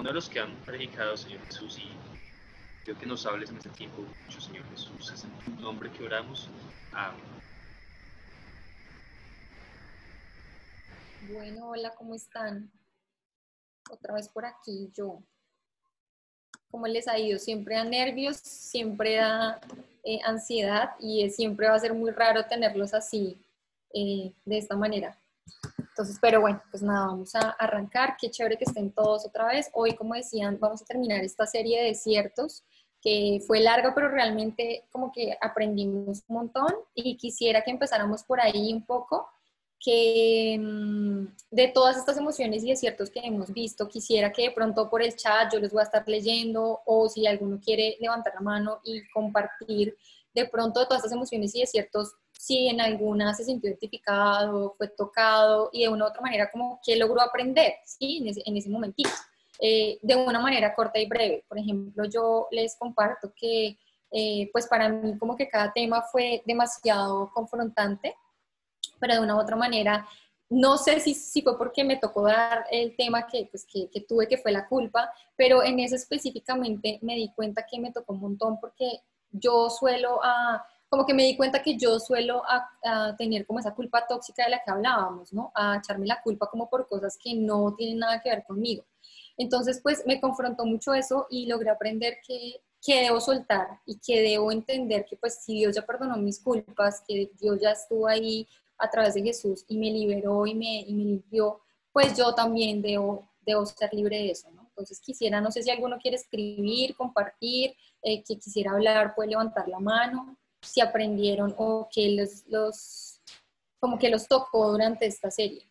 uno de los que han predicado, Señor Jesús, y creo que nos hables en este tiempo mucho, Señor Jesús. Es en tu nombre que oramos. Amén. Bueno, hola, ¿cómo están? Otra vez por aquí yo. ¿Cómo les ha ido? Siempre da nervios, siempre da ansiedad y siempre va a ser muy raro tenerlos así, de esta manera. Entonces, pero bueno, pues nada, vamos a arrancar. Qué chévere que estén todos otra vez. Hoy, como decían, vamos a terminar esta serie de desiertos, que fue larga, pero realmente como que aprendimos un montón y quisiera que empezáramos por ahí un poco, que de todas estas emociones y desiertos que hemos visto, quisiera que de pronto por el chat yo les voy a estar leyendo, o si alguno quiere levantar la mano y compartir de pronto de todas estas emociones y desiertos, si en alguna se sintió identificado, fue tocado y de una u otra manera como que logró aprender, ¿sí? En ese momentito, de una manera corta y breve. Por ejemplo, yo les comparto que pues para mí como que cada tema fue demasiado confrontante, pero de una u otra manera, no sé si fue porque me tocó dar el tema que tuve, que fue la culpa, pero en eso específicamente me di cuenta que me tocó un montón porque yo suelo, como que me di cuenta que yo suelo a tener como esa culpa tóxica de la que hablábamos, ¿no? A echarme la culpa como por cosas que no tienen nada que ver conmigo. Entonces, pues me confrontó mucho eso y logré aprender que debo soltar y que debo entender que pues si Dios ya perdonó mis culpas, que Dios ya estuvo ahí a través de Jesús y me liberó y me limpió, pues yo también debo ser libre de eso, ¿no? Entonces quisiera, no sé si alguno quiere escribir, compartir, que quisiera hablar, puede levantar la mano, si aprendieron o que como que los tocó durante esta serie.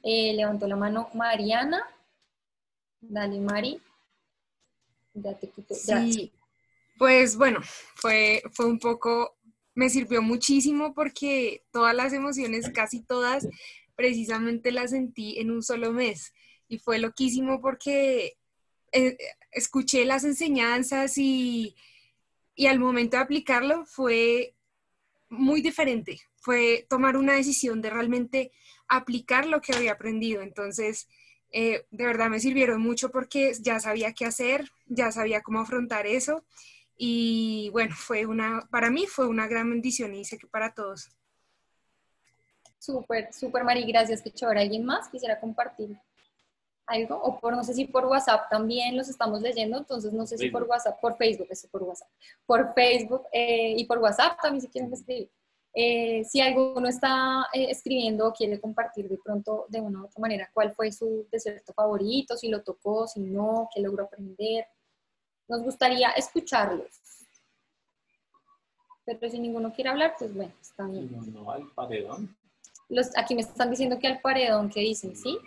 Levantó la mano Mariana. Dale, Mari. Ya te quito. Ya. Sí, pues bueno, fue un poco, me sirvió muchísimo porque todas las emociones, casi todas, precisamente las sentí en un solo mes. Y fue loquísimo porque escuché las enseñanzas y al momento de aplicarlo fue muy diferente. Fue tomar una decisión de realmente aplicar lo que había aprendido. Entonces, de verdad me sirvieron mucho porque ya sabía qué hacer, ya sabía cómo afrontar eso. Y bueno, para mí fue una gran bendición y sé que para todos. Súper, súper, Mari, gracias. Qué chévere. ¿Alguien más quisiera compartir algo? O por, no sé si por WhatsApp también los estamos leyendo, entonces no sé si por Facebook. WhatsApp, por Facebook, eso por WhatsApp, por Facebook y por WhatsApp también si quieren escribir. Si alguno está escribiendo o quiere compartir de pronto de una u otra manera cuál fue su desierto favorito, si lo tocó, si no, qué logró aprender, nos gustaría escucharlos. Pero si ninguno quiere hablar, pues bueno, está bien. No, al paredón. Aquí me están diciendo que al paredón, ¿qué dicen? ¿Sí?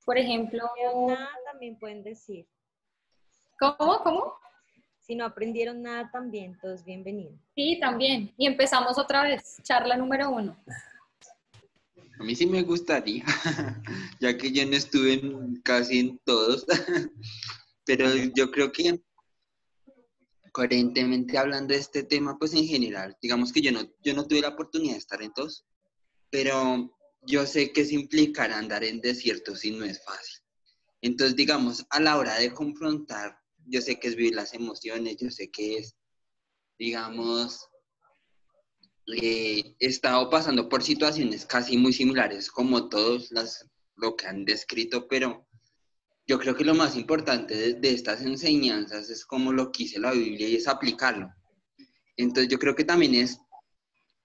Por ejemplo... Nada, también pueden decir. ¿Cómo? Si no aprendieron nada también, todos bienvenidos. Sí, también. Y empezamos otra vez, charla número 1. A mí sí me gustaría, ya que yo no estuve casi en todos, pero yo creo que coherentemente hablando de este tema, pues en general, digamos que yo no tuve la oportunidad de estar en todos, pero yo sé que eso implicará andar en desiertos y no es fácil. Entonces, digamos, a la hora de confrontar, yo sé que es vivir las emociones, yo sé que es, digamos, he estado pasando por situaciones casi muy similares como todos lo que han descrito, pero yo creo que lo más importante de estas enseñanzas es como lo que dice la Biblia y es aplicarlo. Entonces yo creo que también es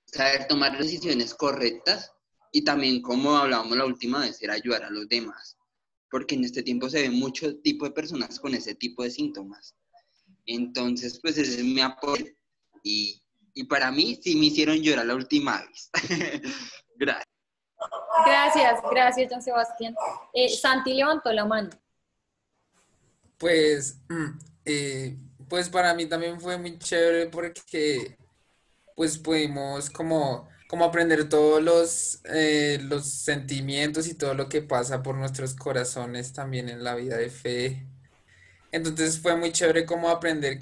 saber tomar decisiones correctas y también, como hablábamos la última vez, era ayudar a los demás, porque en este tiempo se ve mucho tipo de personas con ese tipo de síntomas. Entonces, pues ese es mi apoyo y para mí sí me hicieron llorar la última vez. Gracias. Gracias, John Sebastián. Santi levantó la mano. Pues, pues para mí también fue muy chévere porque pues pudimos como aprender todos los sentimientos y todo lo que pasa por nuestros corazones también en la vida de fe. Entonces fue muy chévere como aprender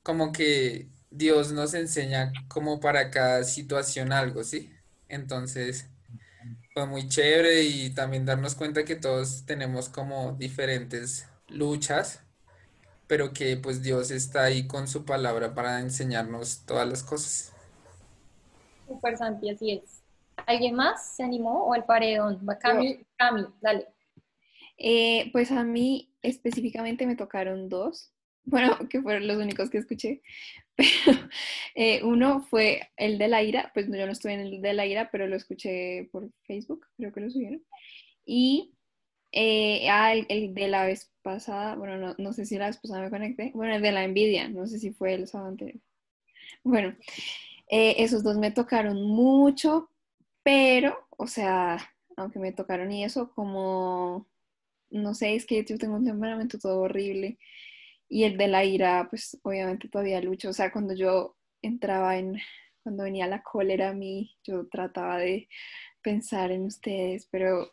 como que Dios nos enseña como para cada situación algo, ¿sí? Entonces, fue muy chévere y también darnos cuenta que todos tenemos como diferentes luchas, pero que pues Dios está ahí con su palabra para enseñarnos todas las cosas. Súper Santi, así es. ¿Alguien más se animó o el paredón? Va Yo, Cami, dale. pues a mí específicamente me tocaron dos, bueno, que fueron los únicos que escuché, pero uno fue el de la ira, pues yo no estuve en el de la ira, pero lo escuché por Facebook, creo que lo subieron. Y el de la vez pasada, bueno, no sé si la vez pasada me conecté, bueno, el de la envidia, no sé si fue el sábado anterior. Bueno, esos dos me tocaron mucho, pero, o sea, aunque me tocaron y eso, como, no sé, es que yo tengo un temperamento todo horrible y el de la ira, pues obviamente todavía lucho, o sea, cuando yo entraba cuando venía la cólera a mí, yo trataba de pensar en ustedes, pero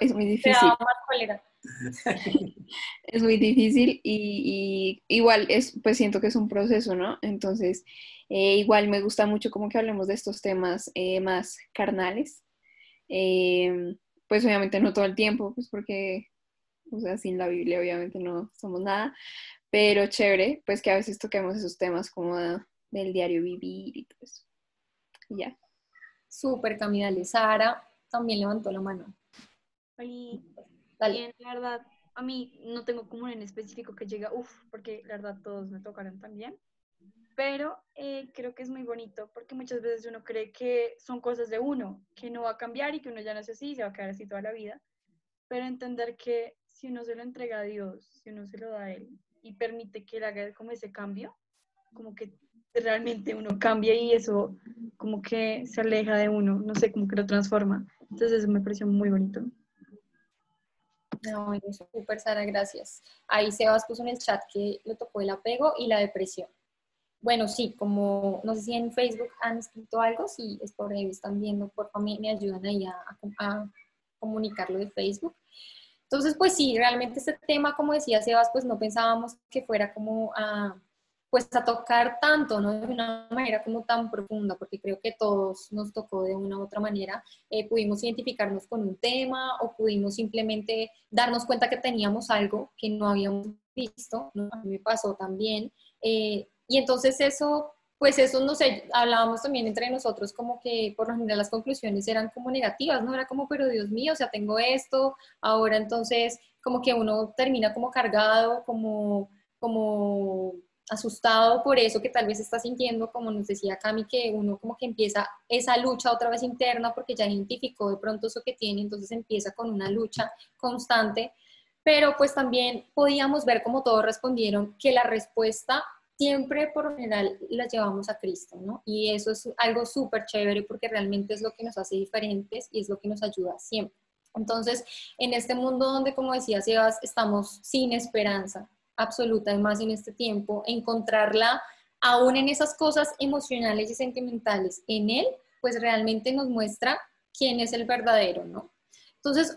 es muy Te difícil. daba más cólera. Es muy difícil y igual pues siento que es un proceso, ¿no? Entonces, igual me gusta mucho como que hablemos de estos temas más carnales. Eh, pues obviamente no todo el tiempo, pues porque, o sea, sin la Biblia obviamente no somos nada, pero chévere, pues que a veces toquemos esos temas como del diario vivir y todo eso. Y ya. Súper Cami, dale. Sara también levantó la mano. Y Dale. bien, la verdad, a mí no tengo como uno en específico que llega, porque la verdad todos me tocaron también, pero creo que es muy bonito porque muchas veces uno cree que son cosas de uno, que no va a cambiar y que uno ya no es así, se va a quedar así toda la vida, pero entender que si uno se lo entrega a Dios, si uno se lo da a Él y permite que Él haga como ese cambio, como que realmente uno cambia y eso como que se aleja de uno, no sé, como que lo transforma. Entonces eso me pareció muy bonito. No, bueno, súper Sara, gracias. Ahí Sebas puso en el chat que le tocó el apego y la depresión. Bueno, sí, como no sé si en Facebook han escrito algo, si es por ahí están viendo, por favor me ayudan ahí a comunicarlo de Facebook. Entonces, pues sí, realmente este tema, como decía Sebas, pues no pensábamos que fuera como pues a tocar tanto, ¿no? De una manera como tan profunda, porque creo que todos nos tocó de una u otra manera, pudimos identificarnos con un tema o pudimos simplemente darnos cuenta que teníamos algo que no habíamos visto, ¿no? A mí me pasó también, y entonces eso, pues eso, no sé, hablábamos también entre nosotros como que por lo general las conclusiones eran como negativas, ¿no? Era como, pero Dios mío, o sea, tengo esto, ahora entonces como que uno termina como cargado, como asustado por eso que tal vez está sintiendo, como nos decía Cami, que uno como que empieza esa lucha otra vez interna porque ya identificó de pronto eso que tiene, entonces empieza con una lucha constante, pero pues también podíamos ver como todos respondieron que la respuesta siempre por lo general la llevamos a Cristo, ¿no? Y eso es algo súper chévere porque realmente es lo que nos hace diferentes y es lo que nos ayuda siempre. Entonces, en este mundo donde, como decía Sebas, estamos sin esperanza absoluta, y más en este tiempo, encontrarla aún en esas cosas emocionales y sentimentales en Él, pues realmente nos muestra quién es el verdadero, ¿no? Entonces,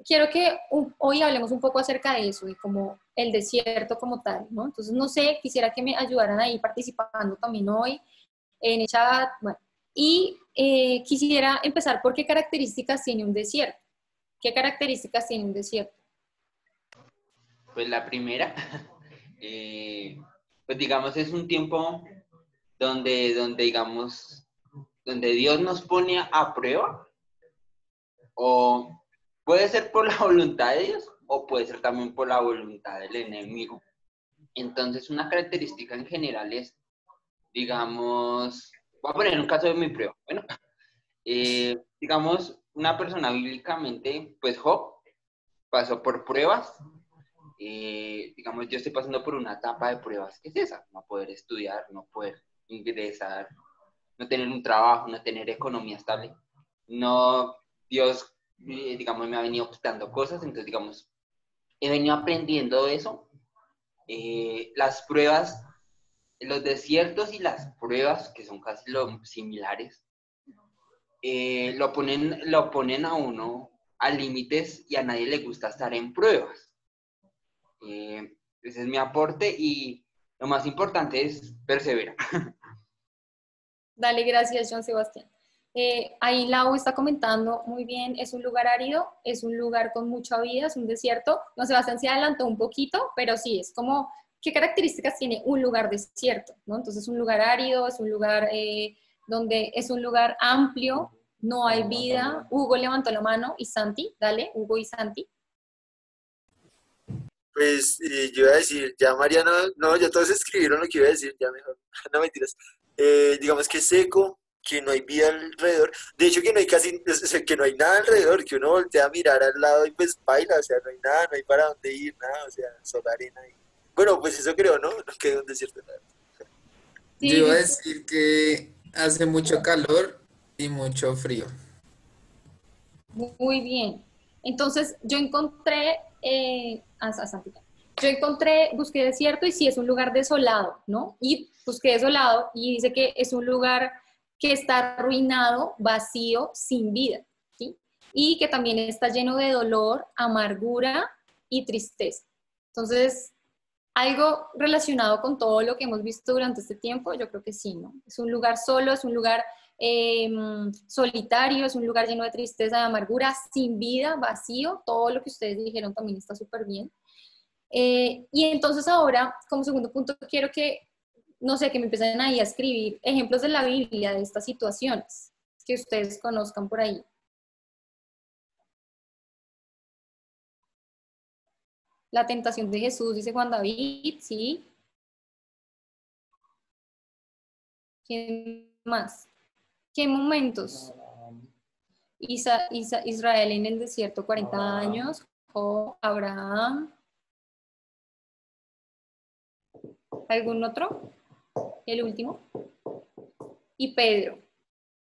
quiero que hoy hablemos un poco acerca de eso y como el desierto como tal, ¿no? Entonces, no sé, quisiera que me ayudaran ahí participando también hoy en el chat, bueno, y quisiera empezar por qué características tiene un desierto. ¿Qué características tiene un desierto? Pues la primera, pues digamos, es un tiempo donde digamos, donde Dios nos pone a prueba, o puede ser por la voluntad de Dios, o puede ser también por la voluntad del enemigo. Entonces, una característica en general es, digamos, voy a poner un caso de mi prueba. Bueno, digamos, una persona bíblicamente, pues Job, pasó por pruebas. Digamos, yo estoy pasando por una etapa de pruebas, ¿qué es esa? No poder estudiar, no poder ingresar, no tener un trabajo, no tener economía estable. No, Dios, digamos, me ha venido quitando cosas, entonces, digamos, he venido aprendiendo eso. Las pruebas, los desiertos y las pruebas, que son casi lo similares, lo ponen a uno a límites y a nadie le gusta estar en pruebas. Ese es mi aporte y lo más importante es perseverar. Dale, gracias, John Sebastián. Ahí Lau está comentando muy bien, es un lugar árido, es un lugar con mucha vida, es un desierto. No, Sebastián se adelantó un poquito, pero sí, es como, ¿qué características tiene un lugar desierto? ¿No? Entonces, un lugar árido, es un lugar donde es un lugar amplio, no hay vida. Hugo levantó la mano y Santi, dale, Hugo y Santi. Pues yo iba a decir, ya Mariana, no, ya todos escribieron lo que iba a decir, ya mejor, no mentiras. Digamos que es seco, que no hay vida alrededor, de hecho que no hay casi, o sea, que no hay nada alrededor, que uno voltea a mirar al lado y pues baila, o sea, no hay nada, no hay para dónde ir, nada, o sea, solo arena. Bueno, pues eso creo, ¿no? No queda un desierto, nada. Yo Sí, iba a decir que hace mucho calor y mucho frío. muy bien. Entonces, yo encontré, Santi, yo encontré, busqué desierto y sí es un lugar desolado, ¿no? Y busqué desolado y dice que es un lugar que está arruinado, vacío, sin vida, ¿sí? Y que también está lleno de dolor, amargura y tristeza. Entonces, algo relacionado con todo lo que hemos visto durante este tiempo, yo creo que sí, ¿no? Es un lugar solo, es un lugar solitario, es un lugar lleno de tristeza, de amargura, sin vida, vacío, todo lo que ustedes dijeron también está súper bien. Y entonces ahora, como segundo punto, quiero que, no sé, que me empiecen ahí a escribir ejemplos de la Biblia de estas situaciones que ustedes conozcan por ahí. La tentación de Jesús, dice Juan David, ¿sí? ¿Quién más? ¿Qué momentos? Israel en el desierto 40 años, Abraham, ¿algún otro? El último. Y Pedro,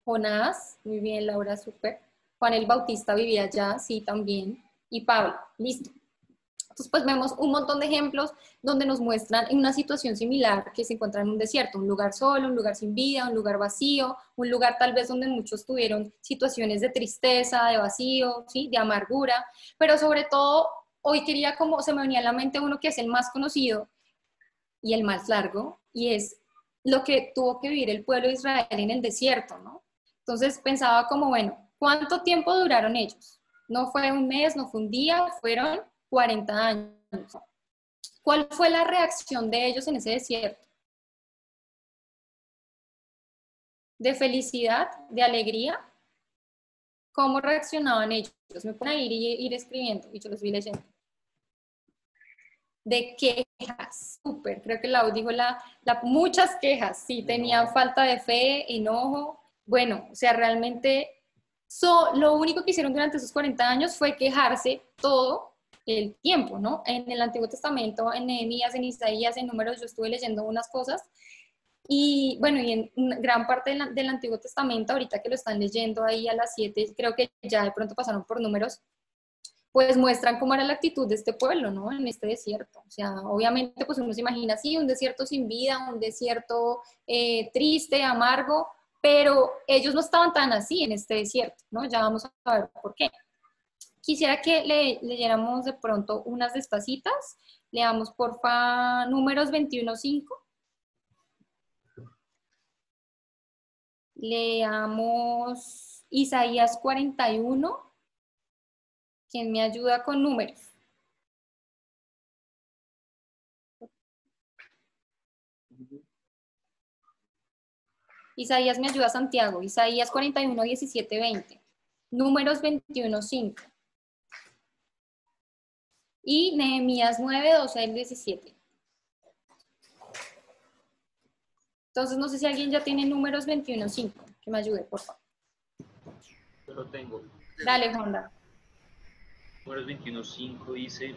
Jonás, muy bien, Laura, súper. Juan el Bautista vivía allá, sí, también. Y Pablo, listo. Entonces, pues vemos un montón de ejemplos donde nos muestran en una situación similar que se encuentra en un desierto, un lugar solo, un lugar sin vida, un lugar vacío, un lugar tal vez donde muchos tuvieron situaciones de tristeza, de vacío, ¿sí? De amargura, pero sobre todo hoy quería como, se me venía a la mente uno que es el más conocido y el más largo, y es lo que tuvo que vivir el pueblo de Israel en el desierto, ¿no? Entonces pensaba como, bueno, ¿cuánto tiempo duraron ellos? No fue un mes, no fue un día, fueron 40 años. ¿Cuál fue la reacción de ellos en ese desierto? ¿De felicidad? ¿De alegría? ¿Cómo reaccionaban ellos? Me ponen a ir escribiendo y yo los vi leyendo. De quejas, súper, creo que Lau dijo muchas quejas, sí, tenían falta de fe, enojo, bueno, o sea, realmente lo único que hicieron durante esos 40 años fue quejarse todo el tiempo, ¿no? En el Antiguo Testamento, en Nehemías, en Isaías, en Números, yo estuve leyendo unas cosas y bueno, y en gran parte del Antiguo Testamento, ahorita que lo están leyendo ahí a las 7, creo que ya de pronto pasaron por Números, pues muestran cómo era la actitud de este pueblo, ¿no? En este desierto. O sea, obviamente, pues uno se imagina así, un desierto sin vida, un desierto triste, amargo, pero ellos no estaban tan así en este desierto, ¿no? Ya vamos a ver por qué. Quisiera que leyéramos de pronto unas de estas citas. Leamos, porfa, Números 21:5. Leamos Isaías 41. ¿Quién me ayuda con números? Isaías me ayuda, Santiago. Isaías 41, 17, 20. Números 21, 5. Y Nehemías 9, 12 al 17. Entonces, no sé si alguien ya tiene números 21, 5. Que me ayude, por favor. Yo lo tengo. Dale, Honda. Números 21:5 dice,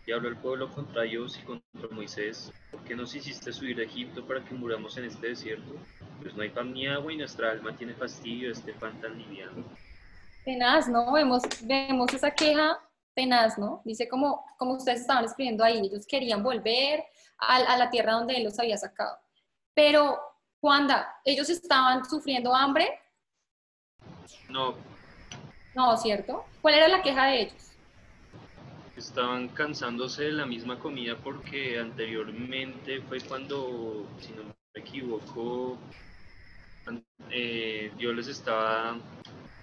y habló el pueblo contra Dios y contra Moisés, ¿por qué nos hiciste subir a Egipto para que muramos en este desierto? Pues no hay pan ni agua y nuestra alma tiene fastidio de este pan tan liviano. Tenaz, ¿no? Vemos esa queja tenaz, ¿no? Dice como ustedes estaban escribiendo ahí, ellos querían volver a la tierra donde él los había sacado. Pero, Juanda, ¿ellos estaban sufriendo hambre? No, No, ¿cierto? ¿Cuál era la queja de ellos? estaban cansándose de la misma comida porque anteriormente fue cuando, si no me equivoco, Dios les estaba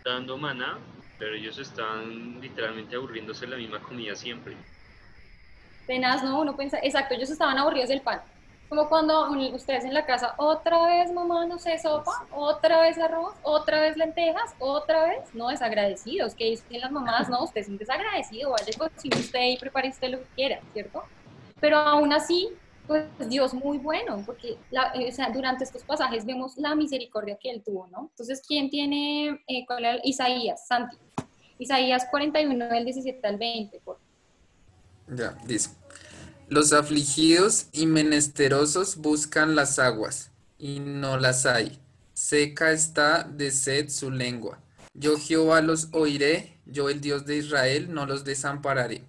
dando maná, pero ellos estaban literalmente aburriéndose de la misma comida siempre. Tenaz, ¿no? Uno piensa, exacto, ellos estaban aburridos del pan. Como cuando ustedes en la casa, otra vez mamá, no sé, sopa, otra vez arroz, otra vez lentejas, otra vez, no, desagradecidos. ¿Qué dicen las mamás? No, usted es un desagradecido, vaya y cocine usted y prepare usted lo que quiera, ¿cierto? Pero aún así, pues Dios muy bueno, porque o sea, durante estos pasajes vemos la misericordia que Él tuvo, ¿no? Entonces, ¿quién tiene, cuál era? Isaías, Santi. Isaías 41, del 17 al 20, por favor. Ya, dice. Los afligidos y menesterosos buscan las aguas, y no las hay. Seca está de sed su lengua. Yo Jehová los oiré, yo el Dios de Israel no los desampararé.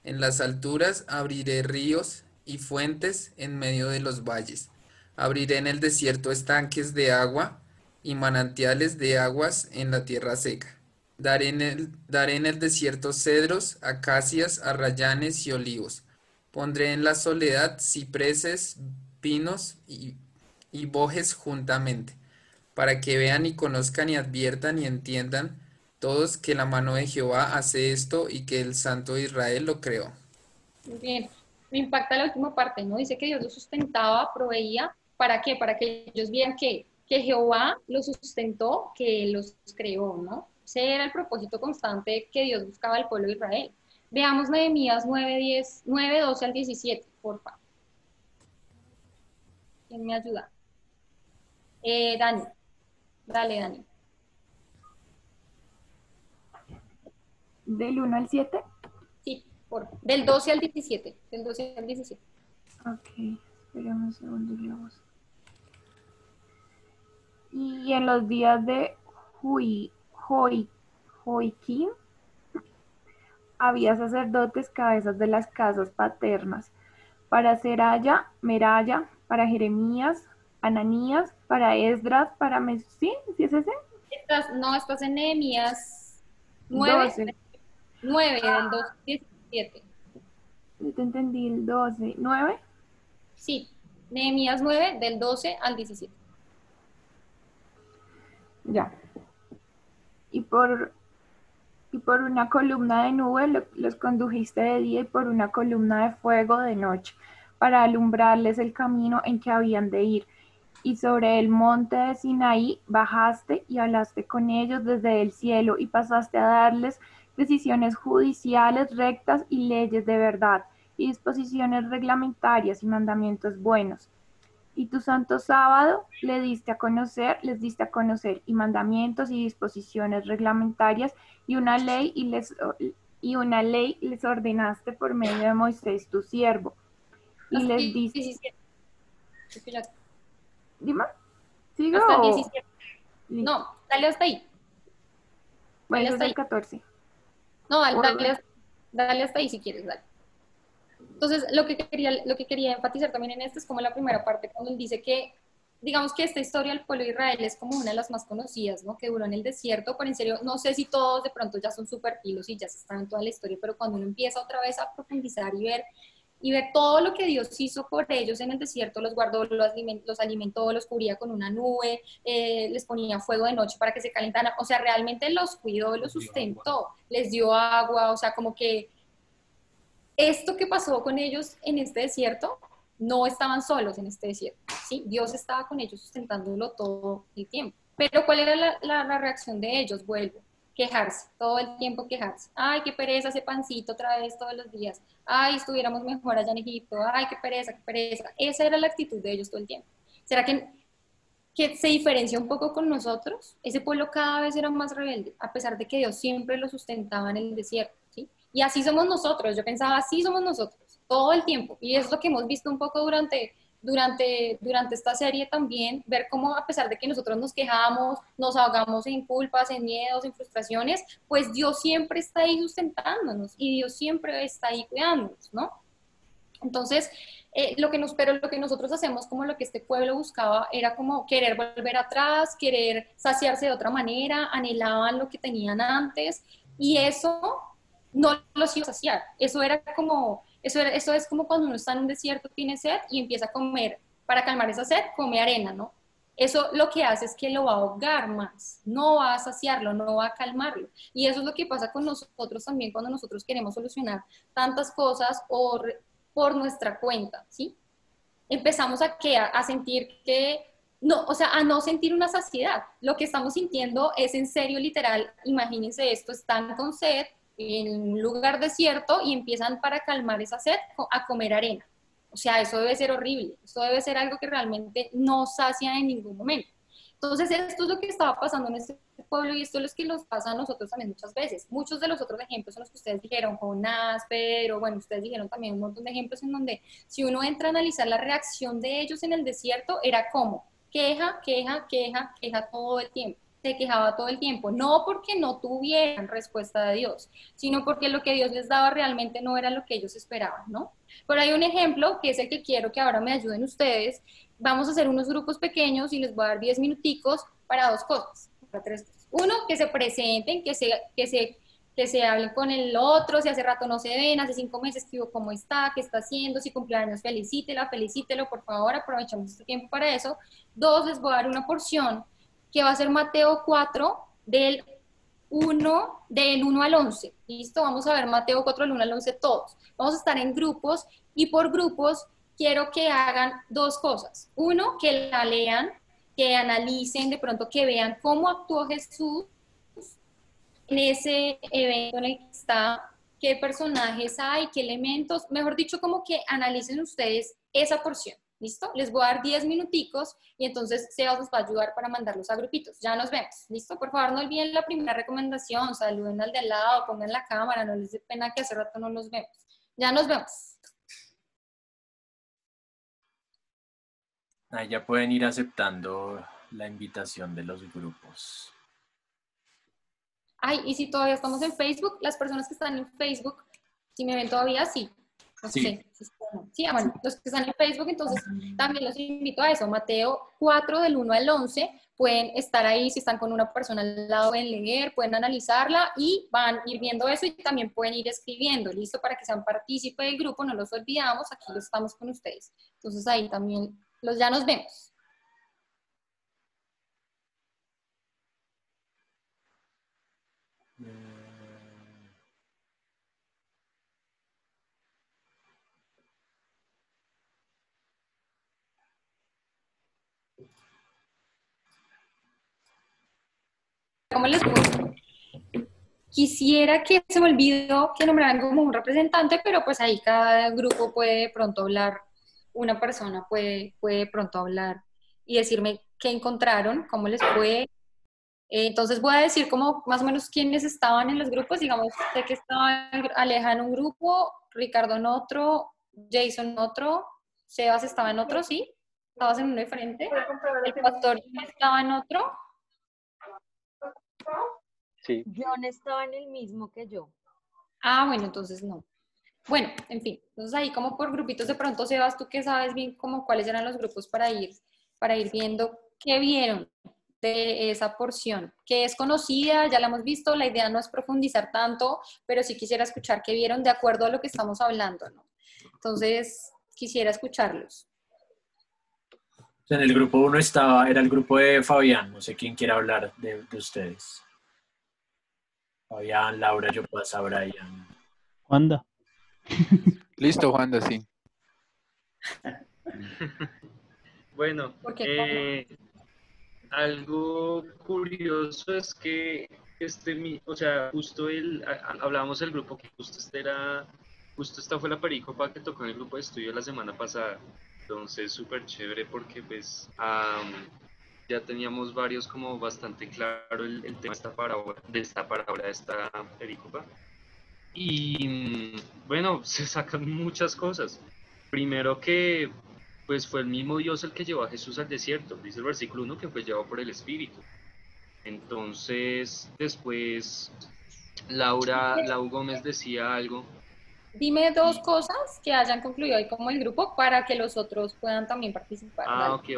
En las alturas abriré ríos y fuentes en medio de los valles. Abriré en el desierto estanques de agua y manantiales de aguas en la tierra seca. Daré en el desierto cedros, acacias, arrayanes y olivos. Pondré en la soledad cipreses, pinos y bojes juntamente, para que vean y conozcan y adviertan y entiendan todos que la mano de Jehová hace esto y que el Santo de Israel lo creó. Muy bien, me impacta la última parte, ¿no? Dice que Dios los sustentaba, proveía, ¿para qué? Para que ellos vieran que Jehová los sustentó, que los creó, ¿no? Ese era el propósito constante que Dios buscaba al pueblo de Israel. Veamos Nehemías 9, 12 al 17, por favor. ¿Quién me ayuda? Dani. Dale, Dani. ¿Del 1 al 7? Sí, por favor. Del 12 al 17. Del 12 al 17. Ok, esperemos un segundo y leemos. Y en los días de Joiakim, había sacerdotes cabezas de las casas paternas, para Seraya, Meraya, para Jeremías, Ananías, para Esdras, para ¿Sí? ¿Sí es ese? Estás en Nehemías 9, 12. 9 del 12 al 17. Yo te entendí el 12. ¿9? Sí, Nehemías 9 del 12 al 17. Ya. Y por una columna de nube los condujiste de día y por una columna de fuego de noche, para alumbrarles el camino en que habían de ir. Y sobre el monte de Sinaí bajaste y hablaste con ellos desde el cielo y pasaste a darles decisiones judiciales rectas y leyes de verdad y disposiciones reglamentarias y mandamientos buenos. Y tu santo sábado les diste a conocer y mandamientos y disposiciones reglamentarias y una ley les ordenaste por medio de Moisés tu siervo. Y Hasta les el diste, 17. dime, ¿sigo? Hasta el o- 17. Listo. No, dale hasta ahí. Bueno, dale eso es hasta el ahí. 14. No, Por- dale hasta ahí si quieres, dale. Entonces, lo que quería enfatizar también en esto es como la primera parte, cuando él dice que, digamos que esta historia del pueblo de Israel es como una de las más conocidas, ¿no? Que duró en el desierto, pero en serio, no sé si todos de pronto ya son súper pilos y ya se están en toda la historia, pero cuando uno empieza otra vez a profundizar y ver todo lo que Dios hizo por ellos en el desierto, los guardó, los alimentó, los cubría con una nube, les ponía fuego de noche para que se calentaran, o sea, realmente los cuidó, los sustentó, les dio agua, o sea, como que esto que pasó con ellos en este desierto, no estaban solos en este desierto, ¿sí? Dios estaba con ellos sustentándolo todo el tiempo. Pero ¿cuál era la reacción de ellos? Vuelvo, quejarse, todo el tiempo quejarse. Ay, qué pereza ese pancito otra vez todos los días. Ay, estuviéramos mejor allá en Egipto. Ay, qué pereza, qué pereza. Esa era la actitud de ellos todo el tiempo. ¿Será que se diferencia un poco con nosotros? Ese pueblo cada vez era más rebelde, a pesar de que Dios siempre lo sustentaba en el desierto, ¿sí? Y así somos nosotros, yo pensaba, así somos nosotros, todo el tiempo. Y es lo que hemos visto un poco durante esta serie también, ver cómo a pesar de que nosotros nos quejamos, nos ahogamos en culpas, en miedos, en frustraciones, pues Dios siempre está ahí sustentándonos y Dios siempre está ahí cuidándonos, ¿no? Entonces, lo que nosotros hacemos, como lo que este pueblo buscaba, era como querer volver atrás, querer saciarse de otra manera, anhelaban lo que tenían antes, y eso no los iba a saciar. Eso es como cuando uno está en un desierto, tiene sed, y empieza a comer, para calmar esa sed, come arena, ¿no? eso lo que hace es que lo va a ahogar más, no va a saciarlo, no va a calmarlo. Y eso es lo que pasa con nosotros también cuando nosotros queremos solucionar tantas cosas por nuestra cuenta, ¿sí? Empezamos a sentir que, no, o sea, a no sentir una saciedad. Lo que estamos sintiendo es en serio, literal, imagínense esto, están con sed en un lugar desierto y empiezan para calmar esa sed a comer arena. O sea, eso debe ser horrible, eso debe ser algo que realmente no sacia en ningún momento. Entonces, esto es lo que estaba pasando en este pueblo y esto es lo que nos pasa a nosotros también muchas veces. Muchos de los otros ejemplos son los que ustedes dijeron, Jonás, pero bueno, ustedes dijeron también un montón de ejemplos en donde si uno entra a analizar la reacción de ellos en el desierto, era como queja, queja, queja, queja todo el tiempo. Se quejaba todo el tiempo, no porque no tuvieran respuesta de Dios, sino porque lo que Dios les daba realmente no era lo que ellos esperaban, ¿no? Pero hay un ejemplo que es el que quiero que ahora me ayuden ustedes. Vamos a hacer unos grupos pequeños y les voy a dar 10 minuticos para dos cosas, para tres cosas. Uno, que se presenten, que se hablen con el otro, si hace rato no se ven, hace 5 meses que cómo está, qué está haciendo, si cumpleaños, felicítelo, por favor, aprovechamos este tiempo para eso. Dos, les voy a dar una porción que va a ser Mateo 4 del 1 al 11. ¿Listo? Vamos a ver Mateo 4 del 1 al 11 todos. Vamos a estar en grupos y por grupos quiero que hagan dos cosas. Uno, que la lean, que analicen, de pronto que vean cómo actuó Jesús en ese evento en el que está, qué personajes hay, qué elementos, mejor dicho, como que analicen ustedes esa porción. ¿Listo? Les voy a dar 10 minuticos y entonces Sebas nos va a ayudar para mandarlos a grupitos. Ya nos vemos. ¿Listo? Por favor, no olviden la primera recomendación. Saluden al de al lado, pongan la cámara, no les dé pena que hace rato no nos vemos. Ya nos vemos. Ahí ya pueden ir aceptando la invitación de los grupos. Ay, y si todavía estamos en Facebook, las personas que están en Facebook, si me ven todavía, sí. No Sí. sé. Sí, bueno, los que están en Facebook, entonces también los invito a eso. Mateo 4 del 1 al 11, pueden estar ahí, si están con una persona al lado, pueden leer, pueden analizarla y van a ir viendo eso y también pueden ir escribiendo, listo, para que sean partícipe del grupo, no los olvidamos, aquí los estamos con ustedes. Entonces ahí también, ya nos vemos. ¿Cómo les gusta? Quisiera que se me olvidó que nombraran como un representante, pero pues ahí cada grupo puede pronto hablar, una persona puede pronto hablar y decirme qué encontraron, cómo les fue. Entonces voy a decir como más o menos quiénes estaban en los grupos, digamos, sé que estaba Aleja en un grupo, Ricardo en otro, Jason en otro, Sebas estaba en otro, ¿sí? Estabas en uno diferente, el pastor estaba en otro. Sí. John estaba en el mismo que yo. Ah, bueno, entonces no. Bueno, en fin, entonces ahí como por grupitos de pronto, Sebas, tú que sabes bien como cuáles eran los grupos para ir viendo qué vieron de esa porción, que es conocida, ya la hemos visto, la idea no es profundizar tanto, pero sí quisiera escuchar qué vieron de acuerdo a lo que estamos hablando, ¿no? Entonces, quisiera escucharlos. En el grupo 1 era el grupo de Fabián, no sé quién quiere hablar de ustedes. Fabián, Laura, yo paso a Brian. Juanda. Listo, Juanda, sí. Bueno, algo curioso es que o sea, justo hablábamos del grupo que justo esta fue la pericopa que tocó en el grupo de estudio la semana pasada. Entonces, súper chévere porque pues ya teníamos varios como bastante claro el tema de esta pericopa. Y bueno, se sacan muchas cosas. Primero que pues fue el mismo Dios el que llevó a Jesús al desierto, dice el versículo 1 que fue llevado por el Espíritu. Entonces, después Lau Gómez decía algo. Dime dos cosas que hayan concluido ahí como el grupo para que los otros puedan también participar. Ah, ok.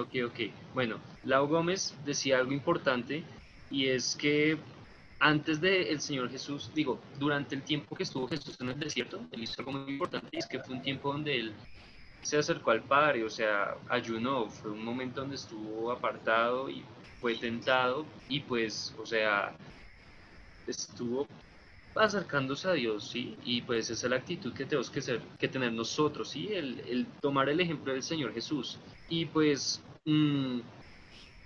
Bueno, Lau Gómez decía algo importante y es que antes del Señor Jesús, durante el tiempo que estuvo Jesús en el desierto, él hizo algo muy importante y es que fue un tiempo donde él se acercó al Padre, o sea, ayunó, fue un momento donde estuvo apartado y fue tentado y pues, o sea, estuvo acercándose a Dios, ¿sí? Y pues esa es la actitud que tenemos que tener nosotros, ¿sí? El tomar el ejemplo del Señor Jesús. Y pues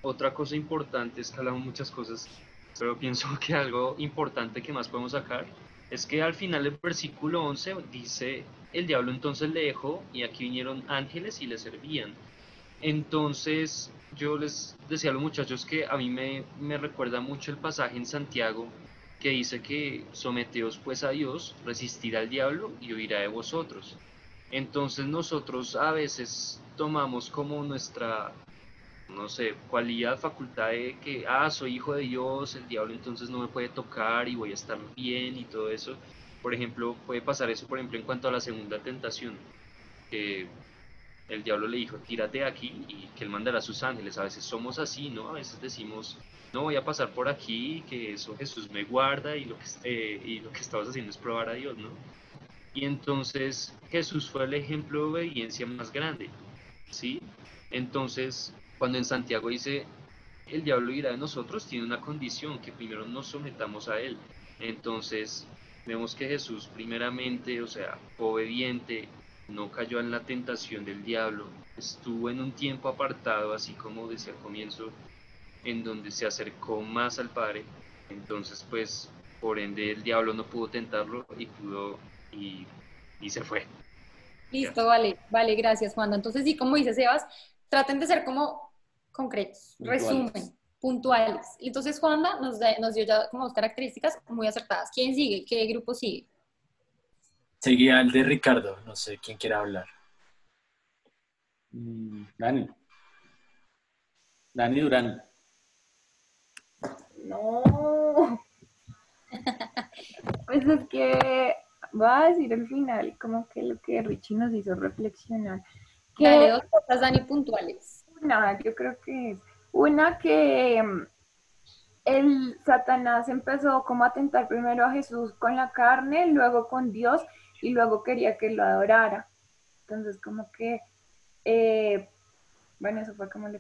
otra cosa importante es que hablamos muchas cosas, pero pienso que algo importante que más podemos sacar es que al final del versículo 11 dice, el diablo entonces le dejó y aquí vinieron ángeles y le servían. Entonces, yo les decía a los muchachos que a mí me recuerda mucho el pasaje en Santiago que dice que someteos pues a Dios, resistir al diablo y huirá de vosotros. Entonces nosotros a veces tomamos como nuestra, no sé, cualidad, facultad de que, soy hijo de Dios, el diablo entonces no me puede tocar y voy a estar bien y todo eso. Por ejemplo, puede pasar eso, por ejemplo, en cuanto a la segunda tentación, que el diablo le dijo, tírate de aquí y que él mandará a sus ángeles. A veces somos así, ¿no? A veces decimos, no voy a pasar por aquí, que eso Jesús me guarda y lo que estamos haciendo es probar a Dios, ¿no? Y entonces Jesús fue el ejemplo de obediencia más grande, ¿sí? Entonces, cuando en Santiago dice, el diablo irá de nosotros, tiene una condición, que primero nos sometamos a él. Entonces, vemos que Jesús primeramente, o sea, obediente, no cayó en la tentación del diablo, estuvo en un tiempo apartado, así como decía al comienzo, en donde se acercó más al Padre. Entonces, pues, por ende, el diablo no pudo tentarlo y, y se fue. Ya. Listo, vale, vale, gracias, Juan. Entonces, sí, como dice Sebas, traten de ser como concretos, Puntuales. resumen, puntuales. Y entonces, Juanda nos dio ya como dos características muy acertadas. ¿Quién sigue? ¿Qué grupo sigue? Seguía el de Ricardo, no sé quién quiera hablar. Dani. Dani Durán. No. Pues es que voy a decir al final como que lo que Richie nos hizo reflexionar. Dale, Que dos cosas, Dani, puntuales. yo creo que es una que el Satanás empezó como a tentar primero a Jesús con la carne, luego con Dios y luego quería que lo adorara. Entonces como que, bueno, eso fue como lo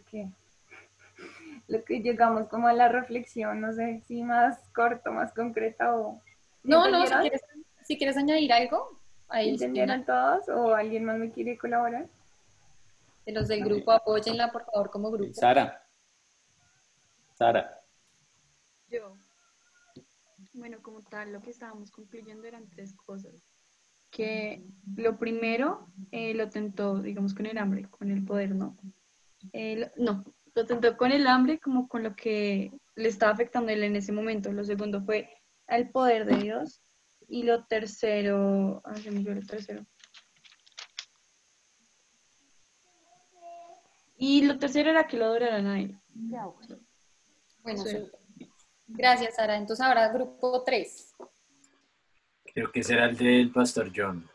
que llegamos como a la reflexión, no sé si más corto, más concreta o... ¿Sí No, no, entendieron? si quieres añadir algo, ¿Sí ahí entendieron todos o alguien más me quiere colaborar? de los del grupo, apóyenla por favor como grupo. Sara. Yo, bueno, como tal, lo que estábamos concluyendo eran tres cosas. Que lo primero lo tentó, digamos, con el hambre, con el poder, ¿no? No, lo tentó con el hambre, como con lo que le estaba afectando a él en ese momento. Lo segundo fue el poder de Dios. Y lo tercero, se me olvidó el tercero. Y lo tercero era que lo adoraran a él. Bueno, Sí. súper. Gracias, Sara. Entonces ahora grupo 3. Creo que será el del Pastor John.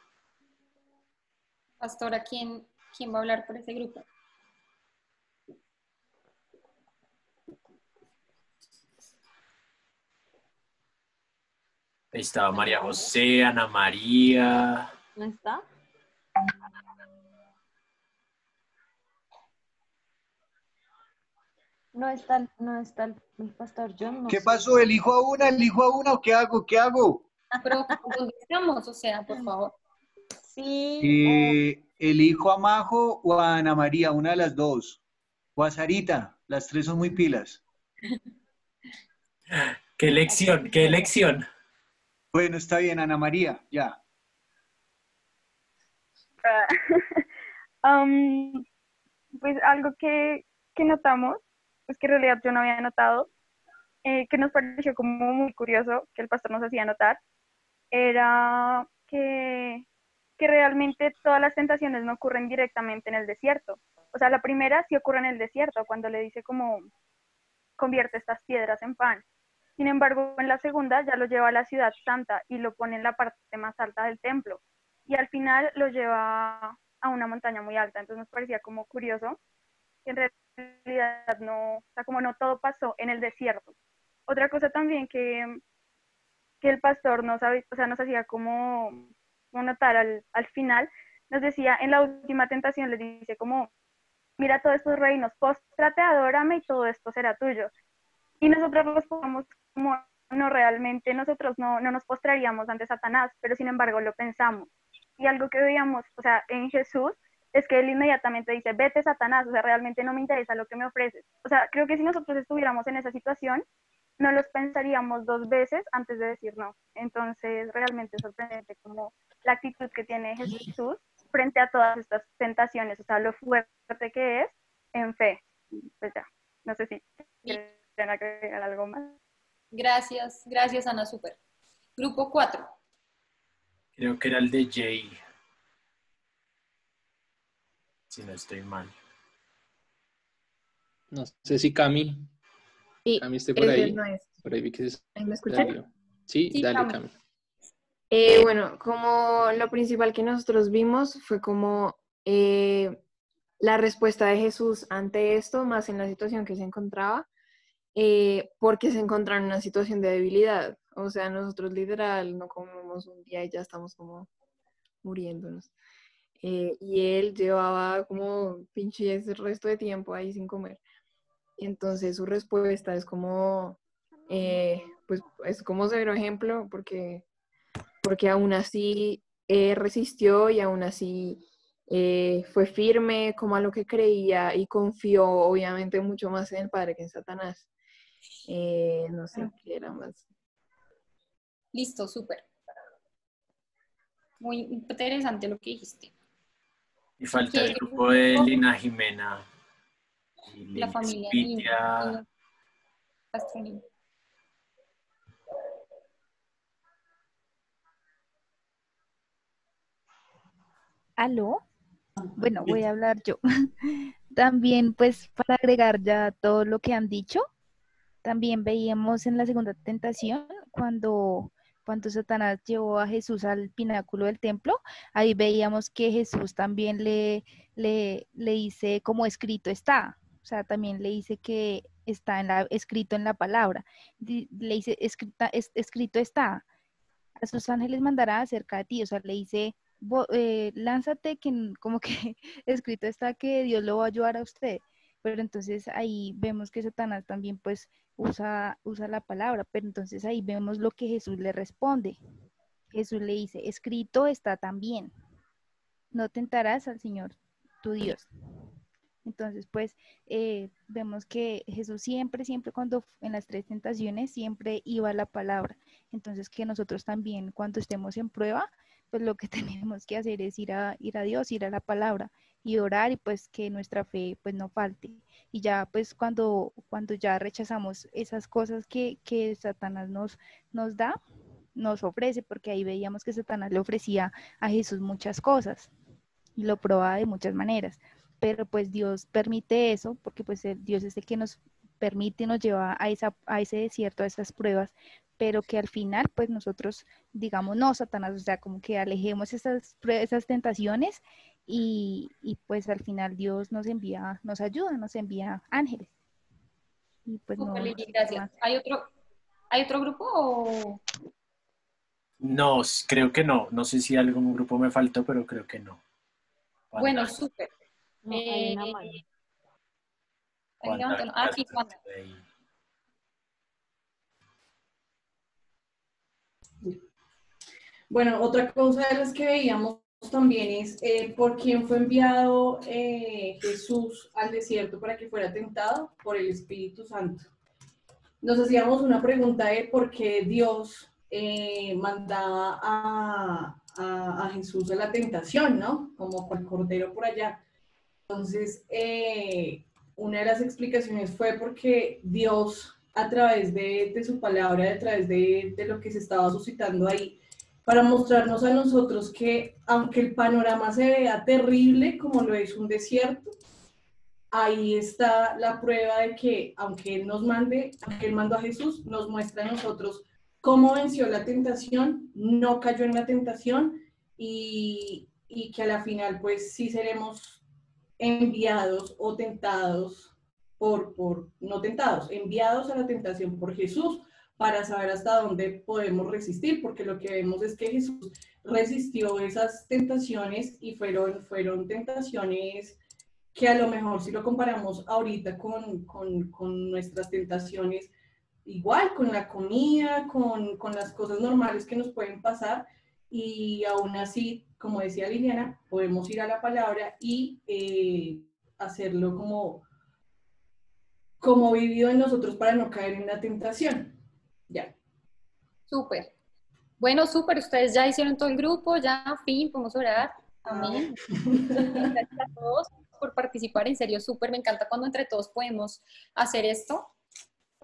Pastora, ¿quién va a hablar por ese grupo? Ahí estaba María José, Ana María. ¿No está? No está el pastor John. No ¿Qué sé. pasó? ¿Elijo a una o qué hago? ¿Qué hago? Pero, ¿dónde estamos? O sea, por favor. Sí. ¿Elijo a Majo o a Ana María? Una de las dos. O a Sarita. Las tres son muy pilas. ¡Qué elección! ¡Qué elección! Bueno, está bien, Ana María, ya. Pues algo que notamos, pues que en realidad yo no había notado, que nos pareció como muy curioso, que el pastor nos hacía notar, era que realmente todas las tentaciones no ocurren directamente en el desierto. O sea, la primera sí ocurre en el desierto, cuando le dice como, convierte estas piedras en pan. Sin embargo, en la segunda ya lo lleva a la ciudad santa y lo pone en la parte más alta del templo. Y al final lo lleva a una montaña muy alta. Entonces nos parecía como curioso que en realidad no, o sea, como no todo pasó en el desierto. Otra cosa también que el pastor nos hacía como notar al final, nos decía en la última tentación, les dice como, mira todos estos reinos, póstrate, adórame y todo esto será tuyo. Y nosotros respondemos como, no, realmente nosotros no nos postraríamos ante Satanás, pero sin embargo lo pensamos. Y algo que veíamos, o sea, en Jesús, es que él inmediatamente dice, vete Satanás, o sea, realmente no me interesa lo que me ofreces. O sea, creo que si nosotros estuviéramos en esa situación, no los pensaríamos 2 veces antes de decir no. Entonces, realmente es sorprendente como la actitud que tiene Jesús frente a todas estas tentaciones, o sea, lo fuerte que es en fe. Pues ya, no sé si quieren agregar algo más. Gracias, Ana, súper. Grupo 4. Creo que era el de Jay. Si no estoy mal. No sé si Cami esté por ese ahí. no es. Por ahí vi que se ¿Me escuchan? salió. Sí, dale, Cami. Bueno, como lo principal que nosotros vimos fue como la respuesta de Jesús ante esto, más en la situación que se encontraba, porque se encontraba en una situación de debilidad. O sea, nosotros literal no comemos un día y ya estamos como muriéndonos. Y él llevaba como pinche ese resto de tiempo ahí sin comer. Y entonces su respuesta es como, pues es como cero ejemplo, porque aún así resistió y aún así fue firme como a lo que creía y confió obviamente mucho más en el Padre que en Satanás. No sé qué era más. Listo, súper. Muy interesante lo que dijiste. Y falta ¿Qué el grupo de grupo? Lina Jimena. Y La Lina familia Spitia. Nina, Castronina. ¿Aló? Bueno, voy a hablar yo. También, pues, para agregar ya todo lo que han dicho, también veíamos en la segunda tentación, cuando Satanás llevó a Jesús al pináculo del templo, ahí veíamos que Jesús también le dice como escrito está, o sea, también le dice que está escrito en la palabra, le dice escrito está, a sus ángeles mandará acerca de ti, o sea, le dice, lánzate que como que escrito está que Dios lo va a ayudar a usted. Pero entonces ahí vemos que Satanás también pues usa la palabra, pero entonces ahí vemos lo que Jesús le responde. Jesús le dice, escrito está también, no tentarás al Señor tu Dios. Entonces, pues, vemos que Jesús siempre cuando en las 3 tentaciones, siempre iba a la palabra. Entonces, que nosotros también, cuando estemos en prueba, pues lo que tenemos que hacer es ir a Dios, ir a la palabra y orar y pues que nuestra fe pues no falte. Y ya pues cuando ya rechazamos esas cosas que Satanás nos da, nos ofrece, porque ahí veíamos que Satanás le ofrecía a Jesús muchas cosas y lo probaba de muchas maneras. Pero pues Dios permite eso, porque pues Dios es el que nos permite, nos lleva a ese desierto, a esas pruebas, pero que al final pues nosotros digamos, no, Satanás, o sea, como que alejemos esas tentaciones y pues al final Dios nos ayuda, nos envía ángeles. Y pues no, Lili, gracias. ¿Hay otro grupo o...? No, creo que no. No sé si algún grupo me faltó, pero creo que no. Bueno, súper. No, hay una mano. Sí, Juanda. Bueno, otra cosa de las que veíamos también es por quién fue enviado Jesús al desierto para que fuera tentado por el Espíritu Santo. Nos hacíamos una pregunta de por qué Dios mandaba a Jesús a la tentación, ¿no? Como el cordero por allá. Entonces, una de las explicaciones fue porque Dios, a través de su palabra, a través de lo que se estaba suscitando ahí, para mostrarnos a nosotros que aunque el panorama se vea terrible como lo es un desierto, ahí está la prueba de que aunque Él mandó a Jesús, nos muestra a nosotros cómo venció la tentación, no cayó en la tentación y que a la final pues sí seremos enviados o tentados no tentados, enviados a la tentación por Jesús, para saber hasta dónde podemos resistir, porque lo que vemos es que Jesús resistió esas tentaciones y fueron tentaciones que a lo mejor si lo comparamos ahorita con nuestras tentaciones, igual con la comida, con las cosas normales que nos pueden pasar, y aún así, como decía Liliana, podemos ir a la palabra y hacerlo como vivido en nosotros para no caer en la tentación. Ya. Súper. Bueno, súper. Ustedes ya hicieron todo el grupo, ya, fin, podemos orar. Amén. Gracias a todos por participar, en serio, súper. Me encanta cuando entre todos podemos hacer esto.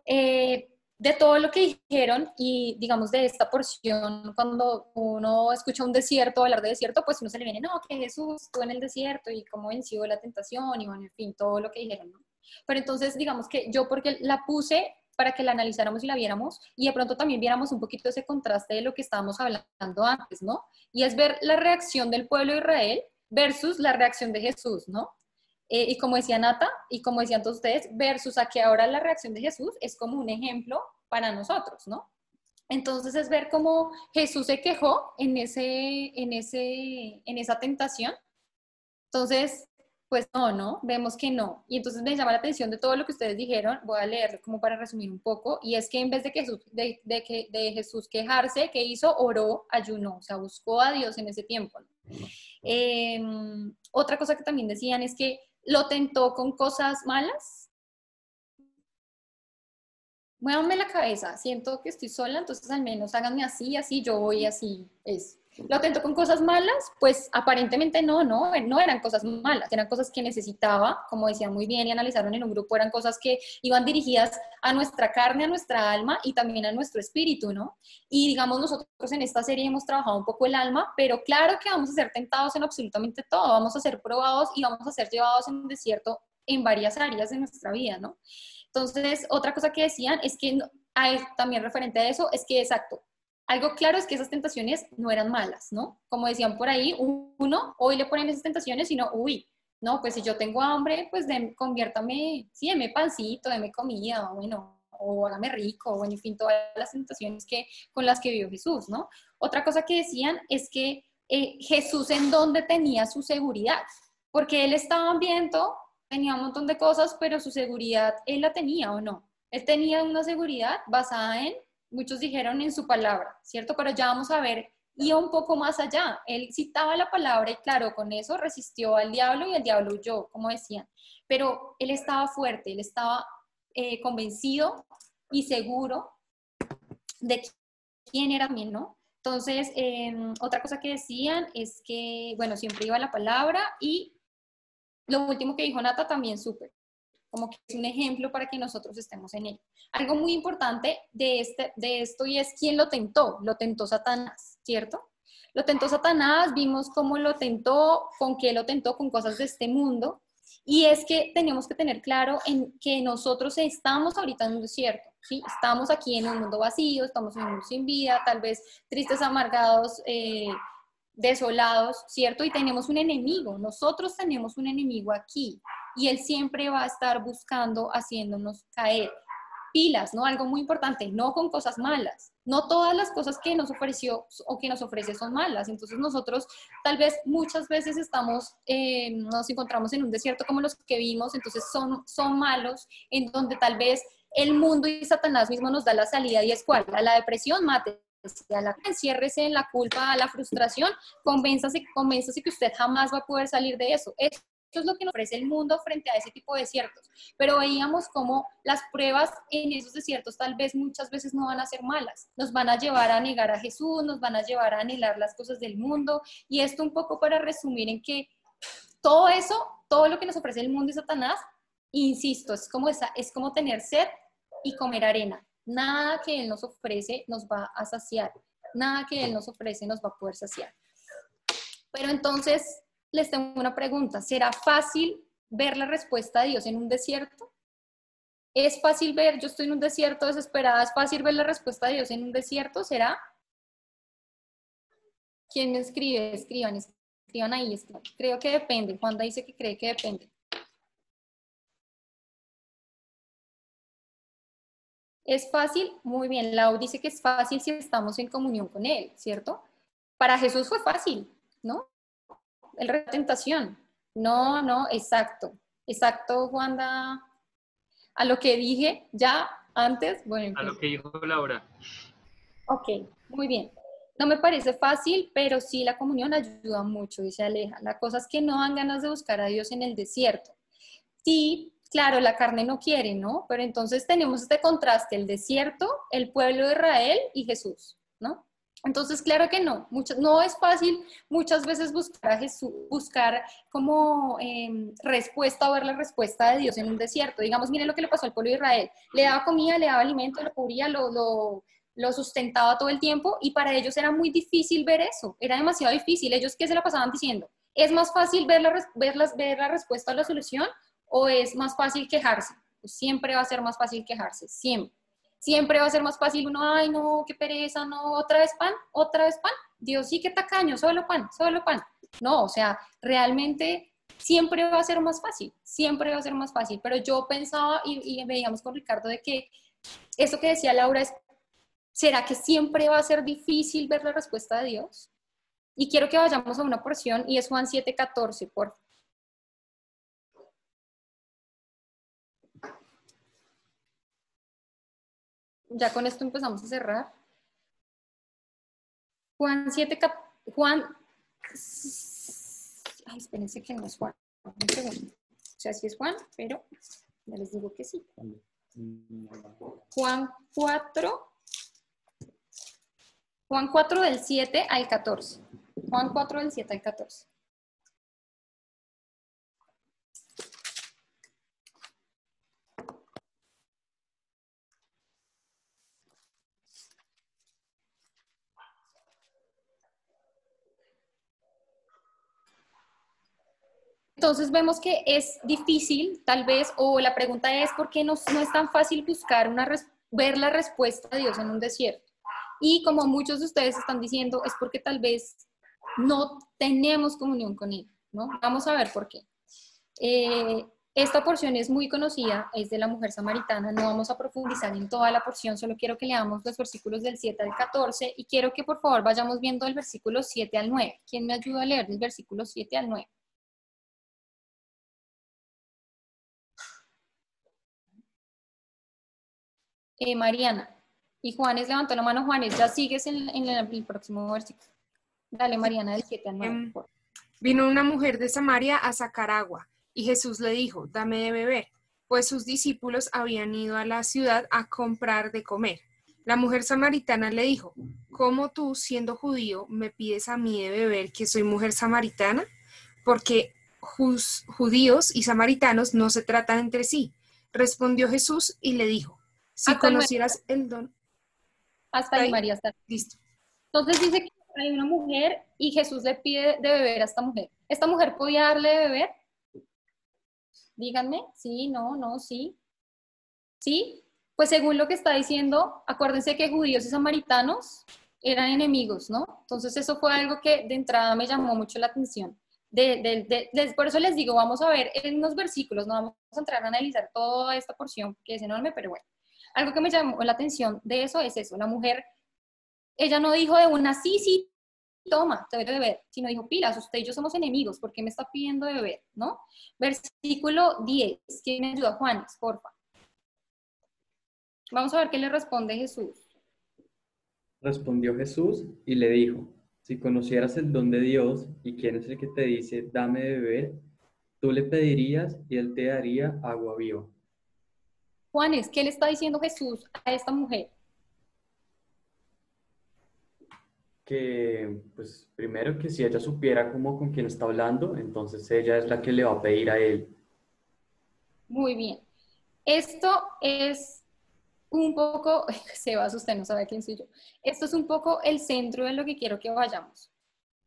De todo lo que dijeron y digamos de esta porción, cuando uno escucha un desierto, hablar de desierto, pues uno se le viene, no, que Jesús estuvo en el desierto y cómo venció la tentación y bueno, en fin, todo lo que dijeron, ¿no? Pero entonces digamos que yo porque la puse para que la analizáramos y la viéramos y de pronto también viéramos un poquito ese contraste de lo que estábamos hablando antes, ¿no? Y es ver la reacción del pueblo de Israel versus la reacción de Jesús, ¿no? Y como decía Nata, y como decían todos ustedes, versus a que ahora la reacción de Jesús es como un ejemplo para nosotros, ¿no? Entonces es ver cómo Jesús se quejó en esa tentación. Entonces, pues no, vemos que no. Y entonces me llama la atención de todo lo que ustedes dijeron, voy a leerlo como para resumir un poco, y es que en vez de, de Jesús quejarse, ¿qué hizo? Oró, ayunó, o sea, buscó a Dios en ese tiempo, ¿no? Otra cosa que también decían es que lo tentó con cosas malas. Muévanme la cabeza, siento que estoy sola, entonces al menos háganme así, así, yo voy así, es. ¿Lo tentó con cosas malas? Pues aparentemente no eran cosas malas, eran cosas que necesitaba, como decían muy bien y analizaron en un grupo, eran cosas que iban dirigidas a nuestra carne, a nuestra alma y también a nuestro espíritu, ¿no? Y digamos nosotros en esta serie hemos trabajado un poco el alma, pero claro que vamos a ser tentados en absolutamente todo, vamos a ser probados y vamos a ser llevados en un desierto en varias áreas de nuestra vida, ¿no? Entonces, otra cosa que decían es que, también referente a eso, es que exacto, algo claro es que esas tentaciones no eran malas, ¿no? Como decían por ahí, uno hoy le ponen esas tentaciones y no, no, pues si yo tengo hambre, pues conviértame, sí, deme pancito, deme comida, bueno, o hágame rico, bueno, en fin, todas las tentaciones con las que vivió Jesús, ¿no? Otra cosa que decían es que Jesús en dónde tenía su seguridad, porque él estaba hambriento, tenía un montón de cosas, pero su seguridad, ¿él la tenía o no? Él tenía una seguridad basada en, muchos dijeron, en su palabra, ¿cierto? Pero ya vamos a ver, iba un poco más allá. Él citaba la palabra y claro, con eso resistió al diablo y el diablo huyó, como decían. Pero él estaba fuerte, él estaba convencido y seguro de quién era también, ¿no? Entonces, otra cosa que decían es que, bueno, siempre iba la palabra y lo último que dijo Nata también súper, como que es un ejemplo para que nosotros estemos en él. Algo muy importante de esto y es quién lo tentó Satanás, ¿cierto? Lo tentó Satanás, vimos cómo lo tentó, con qué lo tentó, con cosas de este mundo, y es que tenemos que tener claro en que nosotros estamos ahorita en un desierto, ¿sí? Estamos aquí en un mundo vacío, estamos en un mundo sin vida, tal vez tristes, amargados, desolados, ¿cierto? Y tenemos un enemigo, nosotros tenemos un enemigo aquí y él siempre va a estar buscando, haciéndonos caer. Pilas, ¿no? Algo muy importante, no con cosas malas. No todas las cosas que nos ofreció o que nos ofrece son malas. Entonces nosotros tal vez muchas veces nos encontramos en un desierto como los que vimos, entonces son malos, en donde tal vez el mundo y Satanás mismo nos da la salida y es ¿cuál? A la depresión, mate. Enciérrese en la culpa, a la frustración, convénzase que usted jamás va a poder salir de eso. Esto es lo que nos ofrece el mundo frente a ese tipo de desiertos. Pero veíamos cómo las pruebas en esos desiertos tal vez muchas veces no van a ser malas. Nos van a llevar a negar a Jesús, nos van a llevar a anhelar las cosas del mundo. Y esto un poco para resumir en que todo eso, todo lo que nos ofrece el mundo y Satanás, insisto, es como tener sed y comer arena. Nada que Él nos ofrece nos va a saciar. Nada que Él nos ofrece nos va a poder saciar. Pero entonces, les tengo una pregunta. ¿Será fácil ver la respuesta de Dios en un desierto? ¿Es fácil ver, yo estoy en un desierto desesperada, es fácil ver la respuesta de Dios en un desierto? ¿Será? ¿Quién me escribe? Escriban ahí. Creo que depende. Juanda dice que cree que depende. Es fácil, muy bien, Lau dice que es fácil si estamos en comunión con Él, ¿cierto? Para Jesús fue fácil, ¿no? El reto de tentación. No, exacto. Exacto, Juanda. A lo que dije ya antes, bueno, A lo que dijo Laura. ok, muy bien. No me parece fácil, pero sí la comunión ayuda mucho, dice Aleja. La cosa es que no dan ganas de buscar a Dios en el desierto. Sí, claro, la carne no quiere, ¿no? Pero entonces tenemos este contraste, el desierto, el pueblo de Israel y Jesús, ¿no? Entonces, claro que no, no es fácil muchas veces buscar a Jesús, buscar como respuesta o ver la respuesta de Dios en un desierto. Digamos, miren lo que le pasó al pueblo de Israel. Le daba comida, le daba alimento, lo cubría, lo sustentaba todo el tiempo y para ellos era muy difícil ver eso, era demasiado difícil. Ellos, ¿qué se la pasaban diciendo? ¿Es más fácil ver la respuesta a la solución o es más fácil quejarse? Pues siempre va a ser más fácil quejarse, siempre. Siempre va a ser más fácil uno, ay no, qué pereza, no, otra vez pan, Dios sí, qué tacaño, solo pan. No, o sea, realmente siempre va a ser más fácil, pero yo pensaba y veíamos con Ricardo de que eso que decía Laura es, ¿será que siempre va a ser difícil ver la respuesta de Dios? Y quiero que vayamos a una porción y es Juan 7:14, por favor. Ya con esto empezamos a cerrar. Juan 7, ay, espérense que no es Juan. Un segundo. O sea, sí es Juan, pero ya les digo que sí. Juan 4 del 7 al 14. Juan 4 del 7 al 14. Entonces vemos que es difícil, tal vez, o la pregunta es ¿por qué no es tan fácil buscar ver la respuesta de Dios en un desierto? Y como muchos de ustedes están diciendo, es porque tal vez no tenemos comunión con Él, ¿no? Vamos a ver por qué. Esta porción es muy conocida, es de la mujer samaritana, no vamos a profundizar en toda la porción, solo quiero que leamos los versículos del 7 al 14 y quiero que por favor vayamos viendo el versículo 7 al 9. ¿Quién me ayuda a leer el versículo 7 al 9? Mariana. Y Juanes levantó la mano. Juanes, ya sigues en el próximo versículo. Dale, Mariana, del 7 al 9. Vino una mujer de Samaria a sacar agua, y Jesús le dijo, dame de beber, pues sus discípulos habían ido a la ciudad a comprar de comer. La mujer samaritana le dijo, ¿cómo tú, siendo judío, me pides a mí de beber que soy mujer samaritana? Porque judíos y samaritanos no se tratan entre sí. Respondió Jesús y le dijo, si conocieras el don... Hasta ahí, María, está. Listo. Entonces dice que hay una mujer y Jesús le pide de beber a esta mujer. ¿Esta mujer podía darle de beber? Díganme, sí, no, sí. ¿Sí? Pues según lo que está diciendo, acuérdense que judíos y samaritanos eran enemigos, ¿no? Entonces eso fue algo que de entrada me llamó mucho la atención. Por eso les digo, vamos a ver en unos versículos, no vamos a entrar a analizar toda esta porción que es enorme, pero bueno. Algo que me llamó la atención de eso es eso, la mujer, ella no dijo de una, sí, toma, te doy de beber, sino dijo, pilas, usted y yo somos enemigos, ¿por qué me está pidiendo de beber? ¿No? Versículo 10, ¿quién me ayuda? Juanes, porfa. Vamos a ver qué le responde Jesús. Respondió Jesús y le dijo, si conocieras el don de Dios y quién es el que te dice, dame de beber, tú le pedirías y él te daría agua viva. Juanes, ¿qué le está diciendo Jesús a esta mujer? Que, pues, primero que si ella supiera como con quién está hablando, entonces ella es la que le va a pedir a él. Muy bien. Esto es un poco, Sebas, usted no sabe quién soy yo. Esto es un poco el centro de lo que quiero que vayamos.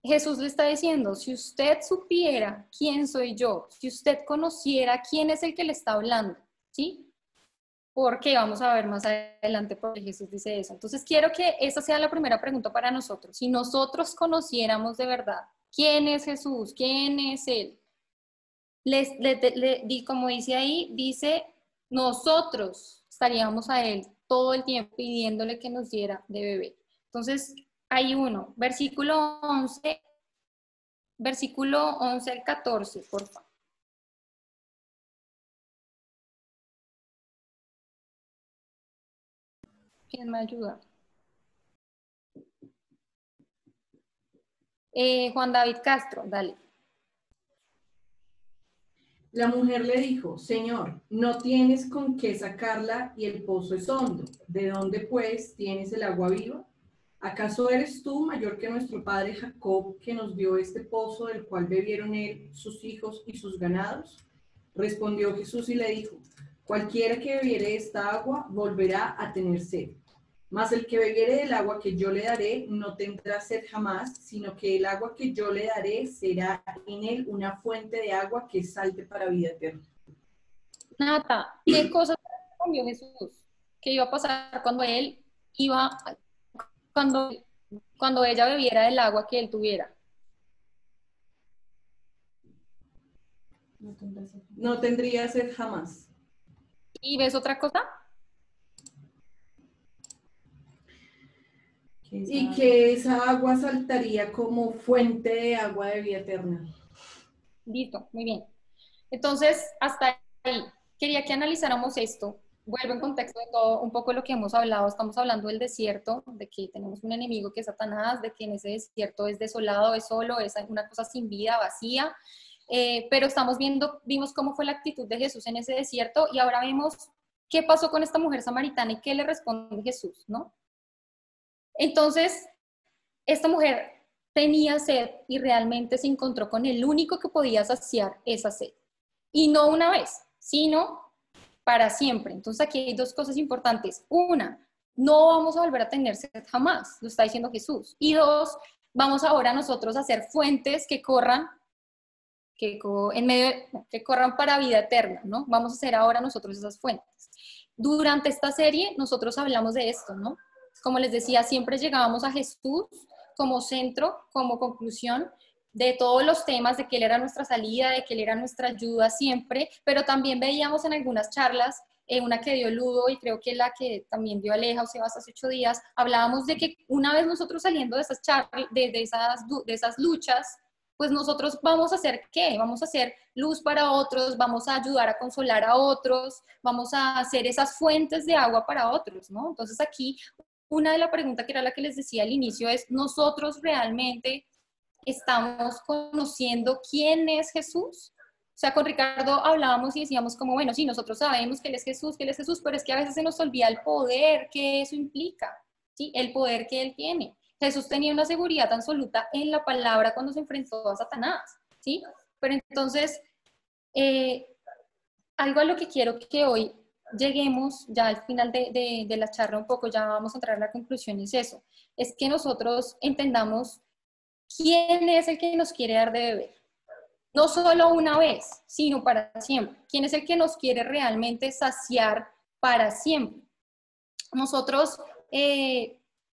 Jesús le está diciendo, si usted supiera quién soy yo, si usted conociera quién es el que le está hablando, ¿sí? Porque vamos a ver más adelante por qué Jesús dice eso. Entonces quiero que esa sea la primera pregunta para nosotros. Si nosotros conociéramos de verdad quién es Jesús, quién es Él, como dice ahí, dice, nosotros estaríamos a Él todo el tiempo pidiéndole que nos diera de beber. Entonces, hay uno, versículo 11 al 14, por favor. ¿Quién me ayuda? Juan David Castro, dale. La mujer le dijo, Señor, no tienes con qué sacarla y el pozo es hondo. ¿De dónde, pues, tienes el agua viva? ¿Acaso eres tú mayor que nuestro padre Jacob, que nos dio este pozo del cual bebieron él, sus hijos y sus ganados? Respondió Jesús y le dijo, cualquiera que bebiere esta agua volverá a tener sed. Mas el que bebiere del agua que yo le daré no tendrá sed jamás, sino que el agua que yo le daré será en él una fuente de agua que salte para vida eterna. Nata, ¿qué cosa respondió Jesús? ¿Qué iba a pasar cuando ella bebiera del agua que él tuviera? No tendría sed jamás. ¿Y ves otra cosa? Y que esa agua saltaría como fuente de agua de vida eterna. Listo, muy bien. Entonces, hasta ahí. Quería que analizáramos esto. Vuelvo en contexto de todo un poco lo que hemos hablado. Estamos hablando del desierto, de que tenemos un enemigo que es Satanás, de que en ese desierto es desolado, es solo, es una cosa sin vida, vacía. Pero vimos cómo fue la actitud de Jesús en ese desierto y ahora vemos qué pasó con esta mujer samaritana y qué le responde Jesús, ¿no? Entonces, esta mujer tenía sed y realmente se encontró con el único que podía saciar esa sed. Y no una vez, sino para siempre. Entonces aquí hay dos cosas importantes. Una, no vamos a volver a tener sed jamás, lo está diciendo Jesús. Y dos, vamos ahora nosotros a hacer fuentes que corran para vida eterna, ¿no? Vamos a hacer ahora nosotros esas fuentes. Durante esta serie nosotros hablamos de esto, ¿no? Como les decía, siempre llegábamos a Jesús como centro, como conclusión de todos los temas, de que Él era nuestra salida, de que Él era nuestra ayuda siempre, pero también veíamos en algunas charlas, una que dio Ludo y creo que la que también dio Aleja o Sebas hace 8 días, hablábamos de que una vez nosotros saliendo de esas charlas, de esas luchas, pues nosotros vamos a hacer ¿qué? Vamos a hacer luz para otros, vamos a ayudar a consolar a otros, vamos a hacer esas fuentes de agua para otros, ¿no? Entonces aquí una de las preguntas que era la que les decía al inicio es, ¿nosotros realmente estamos conociendo quién es Jesús? O sea, con Ricardo hablábamos y decíamos como, bueno, sí, nosotros sabemos que Él es Jesús, pero es que a veces se nos olvida el poder que eso implica, ¿sí? El poder que Él tiene. Jesús tenía una seguridad absoluta en la palabra cuando se enfrentó a Satanás, ¿sí? Pero entonces, algo a lo que quiero que hoy lleguemos ya al final de la charla un poco, ya vamos a entrar a la conclusión, es eso, es que nosotros entendamos quién es el que nos quiere dar de beber. No solo una vez, sino para siempre. ¿Quién es el que nos quiere realmente saciar para siempre? Nosotros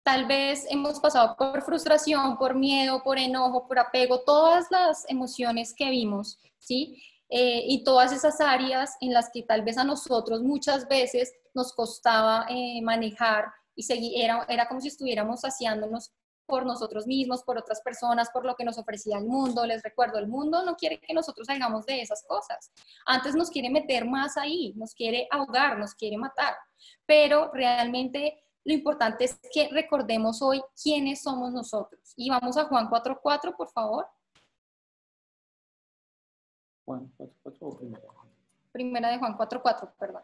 tal vez hemos pasado por frustración, por miedo, por enojo, por apego, todas las emociones que vimos, ¿sí? Y todas esas áreas en las que tal vez a nosotros muchas veces nos costaba manejar y era como si estuviéramos saciándonos por nosotros mismos, por otras personas, por lo que nos ofrecía el mundo. Les recuerdo, el mundo no quiere que nosotros salgamos de esas cosas. Antes nos quiere meter más ahí, nos quiere ahogar, nos quiere matar. Pero realmente lo importante es que recordemos hoy quiénes somos nosotros. Y vamos a Juan 4:4, por favor. Juan 4:4 o primera. Primera de Juan 4:4, perdón.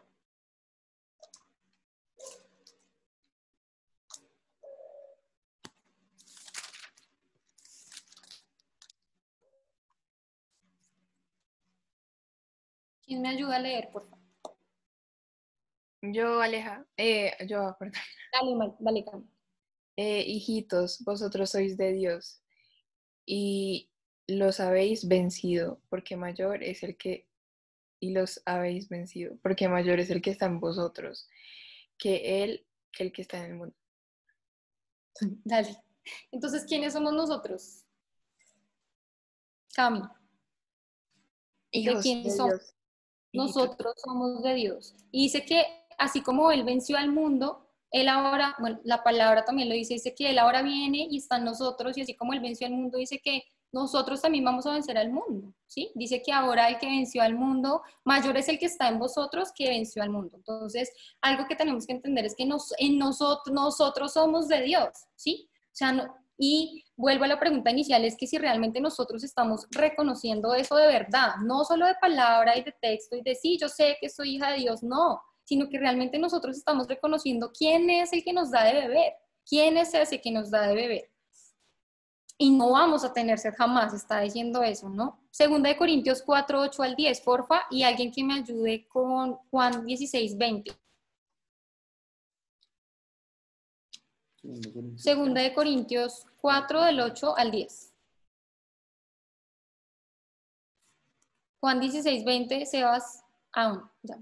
¿Quién me ayuda a leer, por favor? Yo, Aleja, perdón. Dale, Cami. Hijitos, vosotros sois de Dios y los habéis vencido, porque mayor es el que, y los habéis vencido, porque mayor es el que está en vosotros, que el que está en el mundo. Dale. Entonces, ¿quiénes somos nosotros? Cami. ¿De quiénes somos? Nosotros somos de Dios. Y dice que así como Él venció al mundo, Él ahora, bueno, la palabra también lo dice, dice que Él ahora viene y está en nosotros, y así como Él venció al mundo, dice que nosotros también vamos a vencer al mundo, ¿sí? Dice que ahora el que venció al mundo, mayor es el que está en vosotros que venció al mundo. Entonces, algo que tenemos que entender es que nosotros somos de Dios, ¿sí? O sea, y vuelvo a la pregunta inicial, es que si realmente nosotros estamos reconociendo eso de verdad, no solo de palabra y de texto y de sí, yo sé que soy hija de Dios, no, sino que realmente nosotros estamos reconociendo quién es el que nos da de beber, quién es ese que nos da de beber. Y no vamos a tener sed jamás, está diciendo eso, ¿no? Segunda de Corintios 4, 8 al 10, porfa, y alguien que me ayude con Juan 16, 20. Segunda de Corintios 4, del 8 al 10. Juan 16, 20, Sebas,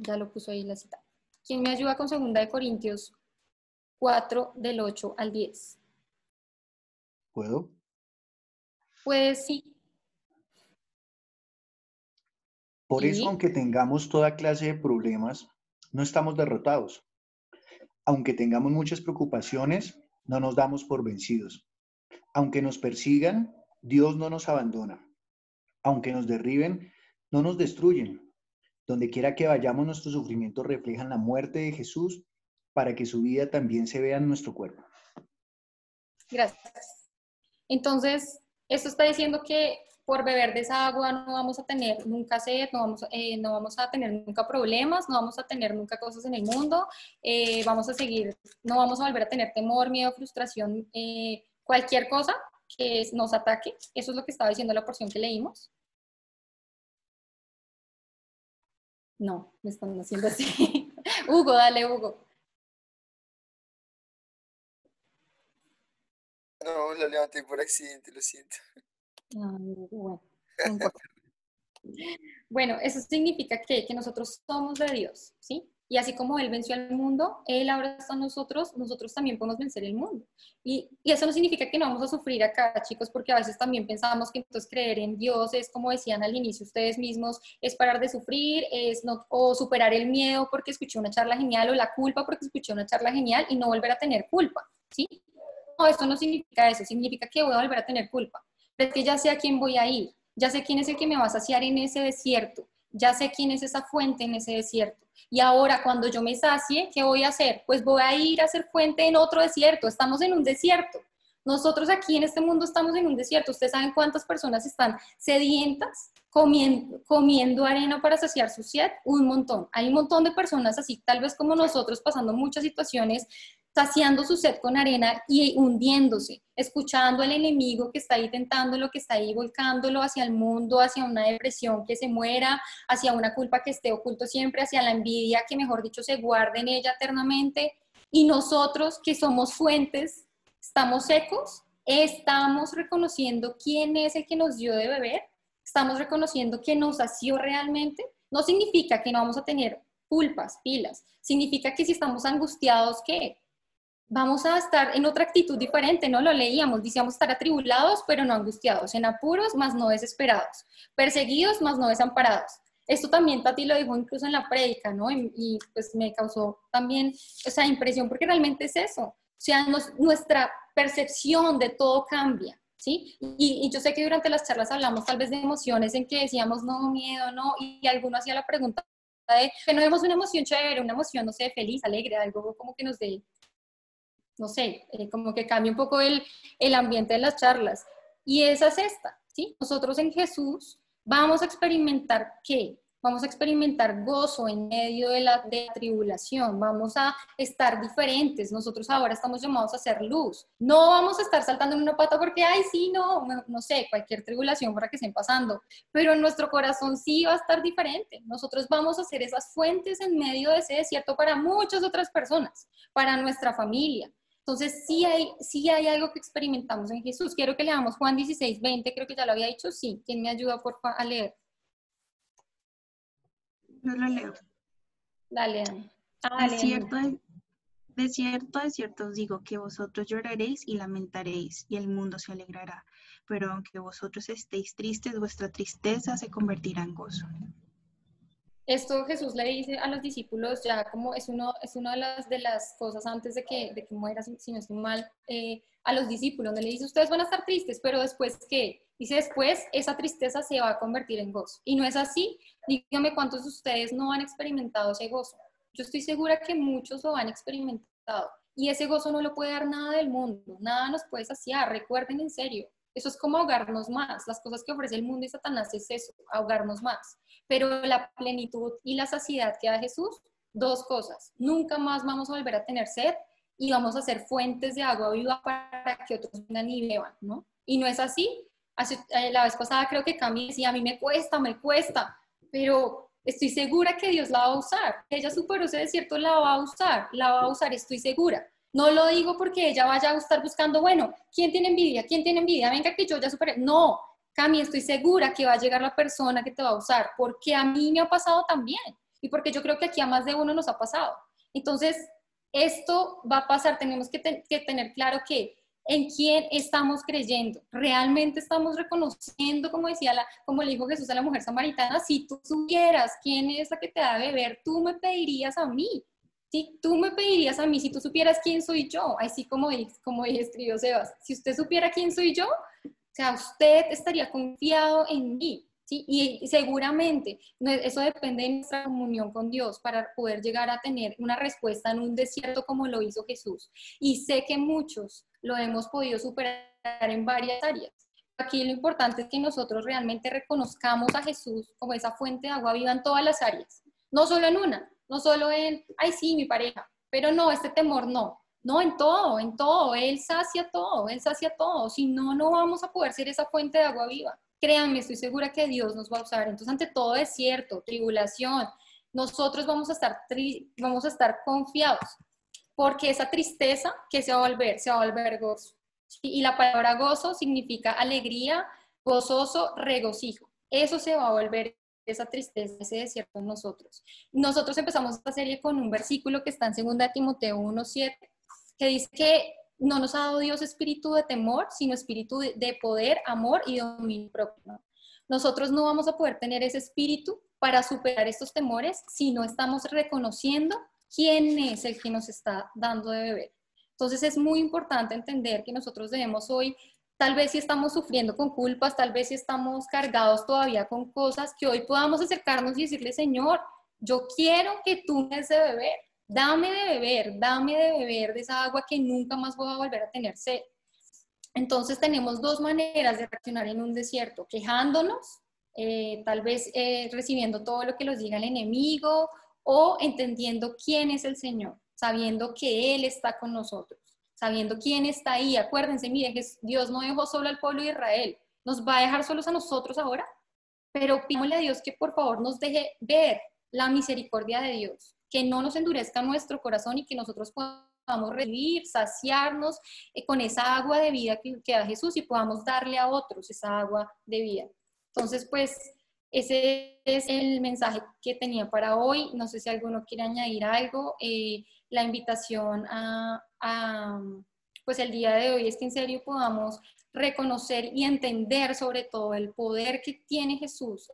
ya lo puso ahí la cita. ¿Quién me ayuda con segunda de Corintios 4, del 8 al 10? ¿Puedo? Pues sí. Por eso, Sí. aunque tengamos toda clase de problemas, no estamos derrotados. Aunque tengamos muchas preocupaciones, no nos damos por vencidos. Aunque nos persigan, Dios no nos abandona. Aunque nos derriben, no nos destruyen. Donde quiera que vayamos, nuestros sufrimientos reflejan la muerte de Jesús para que su vida también se vea en nuestro cuerpo. Gracias. Entonces, esto está diciendo que por beber de esa agua no vamos a tener nunca sed, no vamos a tener nunca problemas, no vamos a tener nunca cosas en el mundo, vamos a seguir, no vamos a volver a tener temor, miedo, frustración, cualquier cosa que nos ataque. Eso es lo que estaba diciendo la porción que leímos. No, me están haciendo así. Hugo, dale, Hugo. No, la levanté por accidente, lo siento. Bueno, no importa. Bueno, eso significa que nosotros somos de Dios, ¿sí? Y así como Él venció al mundo, Él ahora está en nosotros, nosotros también podemos vencer el mundo. Y eso no significa que no vamos a sufrir acá, chicos, porque a veces también pensamos que entonces creer en Dios es, como decían al inicio ustedes mismos, es parar de sufrir, o superar el miedo porque escuché una charla genial, o la culpa porque escuché una charla genial y no volver a tener culpa, ¿sí? No, esto no significa eso, significa que voy a volver a tener culpa. Pero es que ya sé a quién voy a ir, ya sé quién es el que me va a saciar en ese desierto, ya sé quién es esa fuente en ese desierto. Y ahora cuando yo me sacie, ¿qué voy a hacer? Pues voy a ir a hacer fuente en otro desierto. Estamos en un desierto. Nosotros aquí en este mundo estamos en un desierto. ¿Ustedes saben cuántas personas están sedientas comiendo arena para saciar su sed? Un montón. Hay un montón de personas así, tal vez como nosotros, pasando muchas situaciones, saciando su sed con arena y hundiéndose, escuchando al enemigo que está ahí tentándolo, que está ahí volcándolo hacia el mundo, hacia una depresión que se muera, hacia una culpa que esté oculto siempre, hacia la envidia que, mejor dicho, se guarde en ella eternamente. Y nosotros, que somos fuentes, estamos secos, estamos reconociendo quién es el que nos dio de beber, estamos reconociendo que nos sació realmente. No significa que no vamos a tener culpas, pilas, significa que si estamos angustiados, ¿qué? Vamos a estar en otra actitud diferente, ¿no? Lo leíamos, decíamos estar atribulados, pero no angustiados, en apuros, mas no desesperados, perseguidos, mas no desamparados. Esto también Tati lo dijo incluso en la prédica, ¿no? Y pues me causó también esa impresión, porque realmente es eso. O sea, nuestra percepción de todo cambia, ¿sí? Y yo sé que durante las charlas hablamos tal vez de emociones en que decíamos, no, miedo, no, y alguno hacía la pregunta de que no vemos una emoción chévere, una emoción, no sé, feliz, alegre, algo como que nos dé, no sé, como que cambia un poco el ambiente de las charlas. Y esa es esta, ¿sí? Nosotros en Jesús vamos a experimentar ¿qué? Vamos a experimentar gozo en medio de la tribulación, vamos a estar diferentes. Nosotros ahora estamos llamados a hacer luz. No vamos a estar saltando en una pata porque, ay, sí, no sé, cualquier tribulación para que estén pasando. Pero en nuestro corazón sí va a estar diferente. Nosotros vamos a ser esas fuentes en medio de ese desierto para muchas otras personas, para nuestra familia. Entonces, sí hay algo que experimentamos en Jesús. Quiero que leamos Juan 16, 20, creo que ya lo había dicho. Sí, ¿quién me ayuda, por favor, a leer? Yo lo leo. Dale, Dani. De cierto os digo que vosotros lloraréis y lamentaréis, y el mundo se alegrará. Pero aunque vosotros estéis tristes, vuestra tristeza se convertirá en gozo. Esto Jesús le dice a los discípulos ya como es una de las cosas antes de que muera, si no estoy mal, a los discípulos, donde le dice, ustedes van a estar tristes, pero después, ¿qué? Dice, después esa tristeza se va a convertir en gozo. Y no es así. Dígame cuántos de ustedes no han experimentado ese gozo. Yo estoy segura que muchos lo han experimentado. Y ese gozo no lo puede dar nada del mundo, nada nos puede saciar, recuerden en serio. Eso es como ahogarnos más. Las cosas que ofrece el mundo y Satanás es eso, ahogarnos más. Pero la plenitud y la saciedad que da Jesús, dos cosas. Nunca más vamos a volver a tener sed y vamos a ser fuentes de agua viva para que otros vengan y beban, ¿no? Y no es así. La vez pasada creo que Cami decía, a mí me cuesta, pero estoy segura que Dios la va a usar. Ella superó ese desierto, la va a usar, estoy segura. No lo digo porque ella vaya a estar buscando, bueno, ¿quién tiene envidia? Venga que yo ya superé. No, Cami, estoy segura que va a llegar la persona que te va a usar, porque a mí me ha pasado también, y porque yo creo que aquí a más de uno nos ha pasado. Entonces, esto va a pasar, tenemos que tener claro que en quién estamos creyendo. Realmente estamos reconociendo, como le dijo Jesús a la mujer samaritana, si tú supieras quién es la que te da de beber, tú me pedirías a mí. Si tú me pedirías a mí, si tú supieras quién soy yo, así como escribió Sebas, si usted supiera quién soy yo, o sea, usted estaría confiado en mí, ¿sí? Y seguramente eso depende de nuestra comunión con Dios para poder llegar a tener una respuesta en un desierto como lo hizo Jesús. Y sé que muchos lo hemos podido superar en varias áreas. Aquí lo importante es que nosotros realmente reconozcamos a Jesús como esa fuente de agua viva en todas las áreas, no solo en una. No solo en, ay, sí, mi pareja, pero no, este temor no. No, en todo. Él sacia todo. Si no, no vamos a poder ser esa fuente de agua viva. Créanme, estoy segura que Dios nos va a usar. Entonces, ante todo desierto, tribulación, nosotros vamos a estar confiados, porque esa tristeza, ¿qué se va a volver? Se va a volver gozo. Y la palabra gozo significa alegría, gozoso, regocijo. Eso se va a volver esa tristeza, ese desierto en nosotros. Nosotros empezamos esta serie con un versículo que está en 2 Timoteo 1:7, que dice que no nos ha dado Dios espíritu de temor, sino espíritu de poder, amor y dominio propio. Nosotros no vamos a poder tener ese espíritu para superar estos temores si no estamos reconociendo quién es el que nos está dando de beber. Entonces es muy importante entender que nosotros debemos hoy, tal vez si estamos sufriendo con culpas, tal vez si estamos cargados todavía con cosas, que hoy podamos acercarnos y decirle, Señor, yo quiero que tú me des de beber, dame de beber de esa agua que nunca más voy a volver a tener sed. Entonces tenemos dos maneras de reaccionar en un desierto, quejándonos, tal vez recibiendo todo lo que nos diga el enemigo, o entendiendo quién es el Señor, sabiendo que Él está con nosotros, sabiendo quién está ahí. Acuérdense, miren, que Dios no dejó solo al pueblo de Israel. ¿Nos va a dejar solos a nosotros ahora? Pero pidámosle a Dios que por favor nos deje ver la misericordia de Dios, que no nos endurezca nuestro corazón y que nosotros podamos recibir, saciarnos con esa agua de vida que da Jesús y podamos darle a otros esa agua de vida. Entonces, pues, ese es el mensaje que tenía para hoy. No sé si alguno quiere añadir algo. La invitación pues el día de hoy es que en serio podamos reconocer y entender sobre todo el poder que tiene Jesús,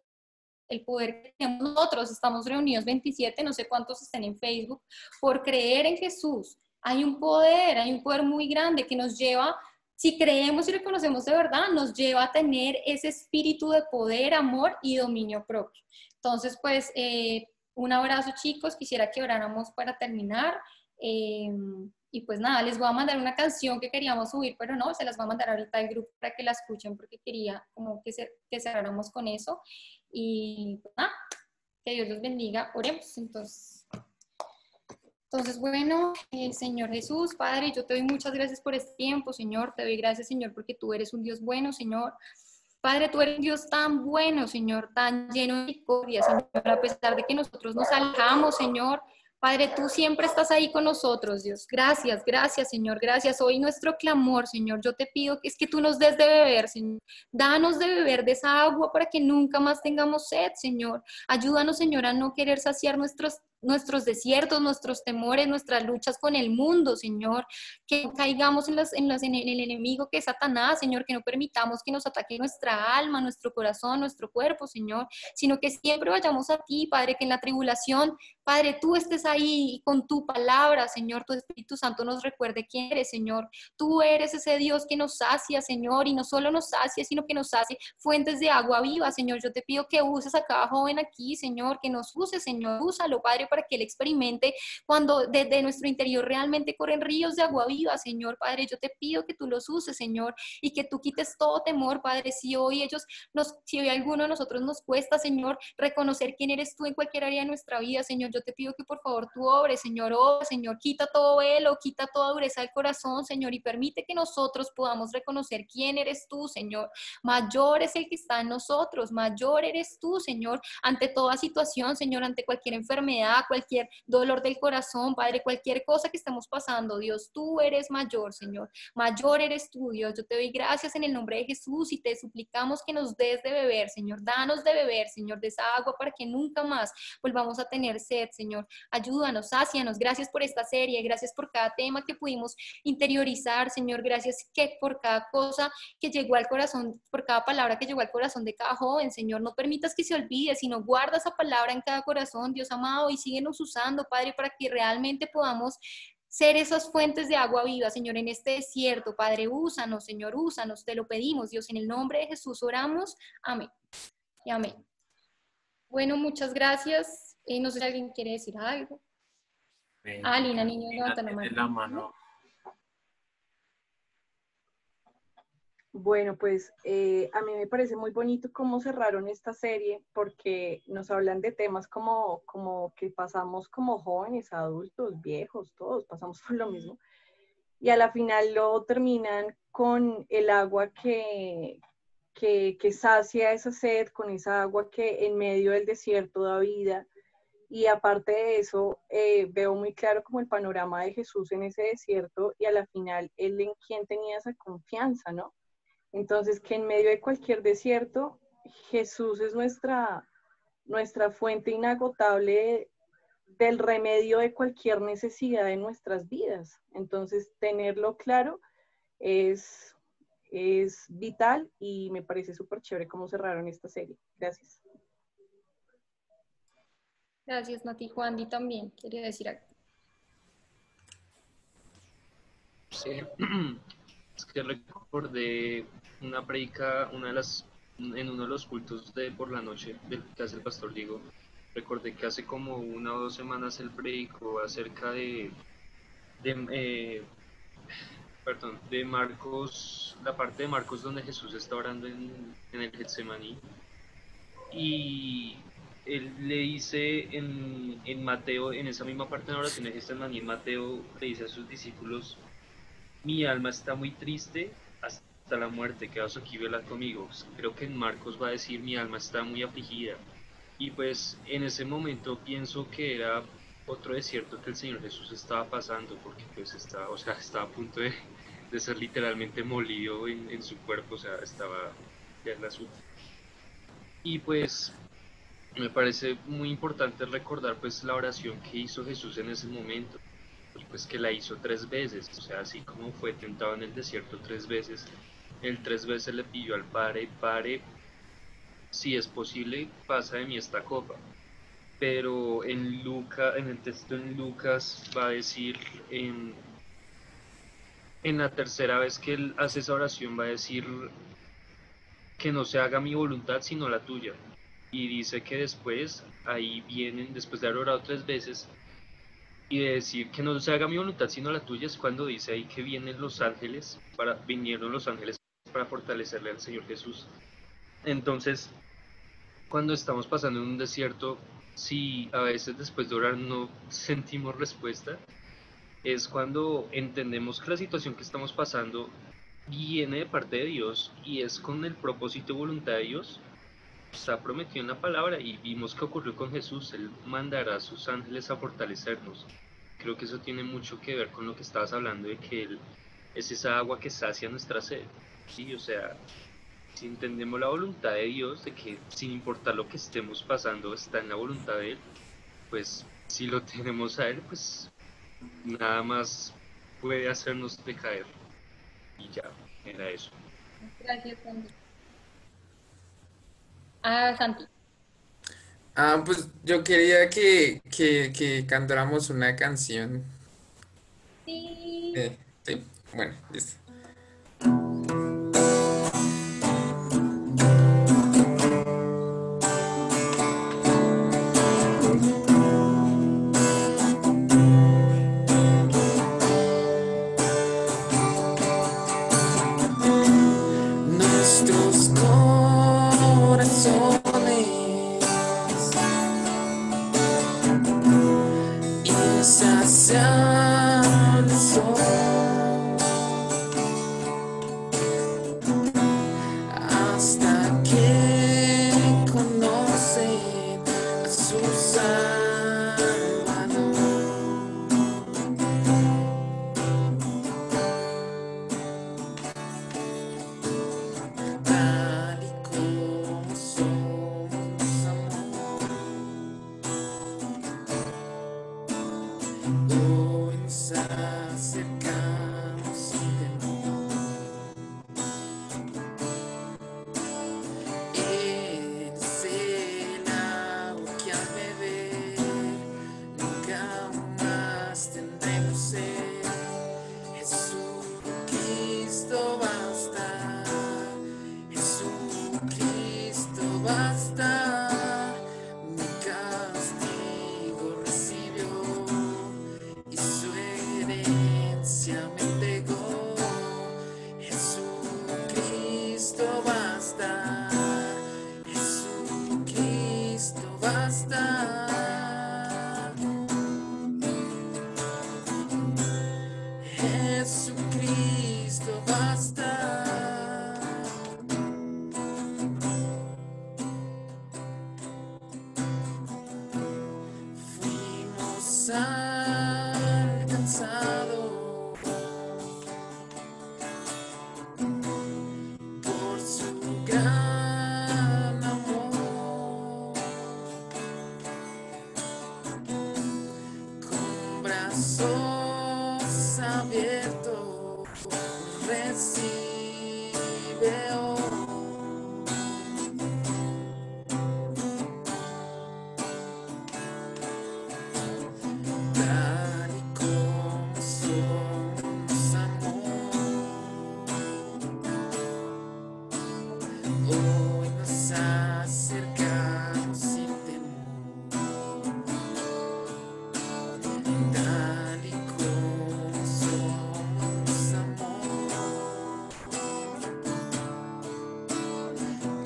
el poder que tenemos nosotros. Estamos reunidos 27, no sé cuántos estén en Facebook, por creer en Jesús. Hay un poder muy grande que nos lleva, si creemos y reconocemos de verdad, nos lleva a tener ese espíritu de poder, amor y dominio propio. Entonces, pues, un abrazo, chicos. Quisiera que oráramos para terminar. Y pues nada, les voy a mandar una canción que queríamos subir, pero no, se las voy a mandar ahorita al grupo para que la escuchen, porque quería como que cerráramos con eso. Y pues nada, que Dios los bendiga. Oremos entonces, bueno, Señor Jesús, Padre, yo te doy muchas gracias por este tiempo, Señor. Te doy gracias, Señor, porque tú eres un Dios bueno, Señor. Padre, tú eres un Dios tan bueno, Señor, tan lleno de misericordia, Señor, a pesar de que nosotros nos alejamos, Señor. Padre, tú siempre estás ahí con nosotros, Dios. Gracias, Señor, gracias. Hoy nuestro clamor, Señor, yo te pido que es que tú nos des de beber, Señor. Danos de beber de esa agua para que nunca más tengamos sed, Señor. Ayúdanos, Señor, a no querer saciar nuestros desiertos, nuestros temores, nuestras luchas con el mundo, Señor, que no caigamos en el enemigo que es Satanás, Señor, que no permitamos que nos ataque nuestra alma, nuestro corazón, nuestro cuerpo, Señor, sino que siempre vayamos a ti, Padre, que en la tribulación, Padre, tú estés ahí y con tu palabra, Señor, tu Espíritu Santo nos recuerde quién eres, Señor. Tú eres ese Dios que nos sacia, Señor, y no solo nos sacia, sino que nos sacia fuentes de agua viva, Señor. Yo te pido que uses a cada joven aquí, Señor, que nos uses, Señor. Úsalo, Padre, para que él experimente cuando desde nuestro interior realmente corren ríos de agua viva, Señor. Padre, yo te pido que tú los uses, Señor, y que tú quites todo temor, Padre. Si hoy alguno de nosotros nos cuesta, Señor, reconocer quién eres tú en cualquier área de nuestra vida, Señor, yo te pido que por favor tú obres, Señor, Señor, quita todo velo, quita toda dureza del corazón, Señor, y permite que nosotros podamos reconocer quién eres tú, Señor. Mayor es el que está en nosotros, mayor eres tú, Señor, ante toda situación, Señor, ante cualquier enfermedad, cualquier dolor del corazón, Padre, cualquier cosa que estemos pasando, Dios, tú eres mayor, Señor, mayor eres tú, Dios. Yo te doy gracias en el nombre de Jesús y te suplicamos que nos des de beber, Señor, danos de beber, Señor, de esa agua para que nunca más volvamos a tener sed, Señor. Ayúdanos, sácianos. Gracias por esta serie, gracias por cada tema que pudimos interiorizar, Señor. Gracias que por cada cosa que llegó al corazón, por cada palabra que llegó al corazón de cada joven, Señor. No permitas que se olvide, sino guarda esa palabra en cada corazón, Dios amado, y síguenos usando, Padre, para que realmente podamos ser esas fuentes de agua viva, Señor, en este desierto. Padre, úsanos, Señor, úsanos, te lo pedimos, Dios, en el nombre de Jesús oramos. Amén y amén. Bueno, muchas gracias. No sé si alguien quiere decir algo. Lina, niño, levanta la mano. Bueno, pues a mí me parece muy bonito cómo cerraron esta serie porque nos hablan de temas como que pasamos como jóvenes, adultos, viejos, todos pasamos por lo mismo. Y a la final lo terminan con el agua que sacia esa sed, con esa agua que en medio del desierto da vida. Y aparte de eso, veo muy claro como el panorama de Jesús en ese desierto y a la final él en quien tenía esa confianza, ¿no? Entonces, que en medio de cualquier desierto, Jesús es nuestra fuente inagotable del remedio de cualquier necesidad de nuestras vidas. Entonces, tenerlo claro es vital y me parece súper chévere cómo cerraron esta serie. Gracias. Gracias, Nati. Juandi también quería decir algo. Sí, es que recordé una predica, en uno de los cultos de por la noche que hace el pastor Diego. Recordé que hace como 1 o 2 semanas él predicó acerca de Marcos, la parte de Marcos donde Jesús está orando en el Getsemaní. Y él le dice en Mateo, en esa misma parte de la oración de Getsemaní, en Mateo le dice a sus discípulos: mi alma está muy triste hasta la muerte, quedaos aquí, velad conmigo. Creo que en Marcos va a decir: mi alma está muy afligida. Y pues en ese momento pienso que era otro desierto que el Señor Jesús estaba pasando, porque pues estaba a punto de ser literalmente molido en su cuerpo, o sea, estaba ya en la suya. Y pues me parece muy importante recordar pues la oración que hizo Jesús en ese momento, pues que la hizo 3 veces, o sea, así como fue tentado en el desierto 3 veces, él 3 veces le pidió al Padre: Padre, si es posible, pasa de mí esta copa. Pero en el texto en Lucas va a decir, en la tercera vez que él hace esa oración, va a decir que no se haga mi voluntad sino la tuya. Y dice que después, ahí vienen, después de haber orado 3 veces, y de decir que no se haga mi voluntad sino la tuya, es cuando dice ahí que vinieron los ángeles para fortalecerle al Señor Jesús. Entonces, cuando estamos pasando en un desierto, si a veces después de orar no sentimos respuesta, es cuando entendemos que la situación que estamos pasando viene de parte de Dios y es con el propósito y voluntad de Dios. Está prometido en la palabra y vimos que ocurrió con Jesús. Él mandará a sus ángeles a fortalecernos. Creo que eso tiene mucho que ver con lo que estabas hablando, de que Él es esa agua que sacia nuestra sed. Sí, o sea, si entendemos la voluntad de Dios, de que sin importar lo que estemos pasando está en la voluntad de Él, pues si lo tenemos a él, pues nada más puede hacernos decaer. Y ya, era eso. Gracias, Santi. Ah, Santi. Pues yo quería que cantáramos una canción. Sí. Sí, bueno, listo. Nuestros corazones irse hacia el sol hasta que conocen a su Salvador. Tal y como somos, amor, hoy nos acercamos sin temor. Es el agua que al beber nunca más tendremos sed. Jesucristo basta, Jesucristo basta. Mi castigo recibió y su herencia me entregó. Jesucristo basta, Jesucristo basta. Jesucristo basta. Fuimos alcanzados por su gran amor, con brazos abiertos recibe hoy. Tal y como somos, amor, hoy nos acercamos sin temor. Tal y como somos, amor,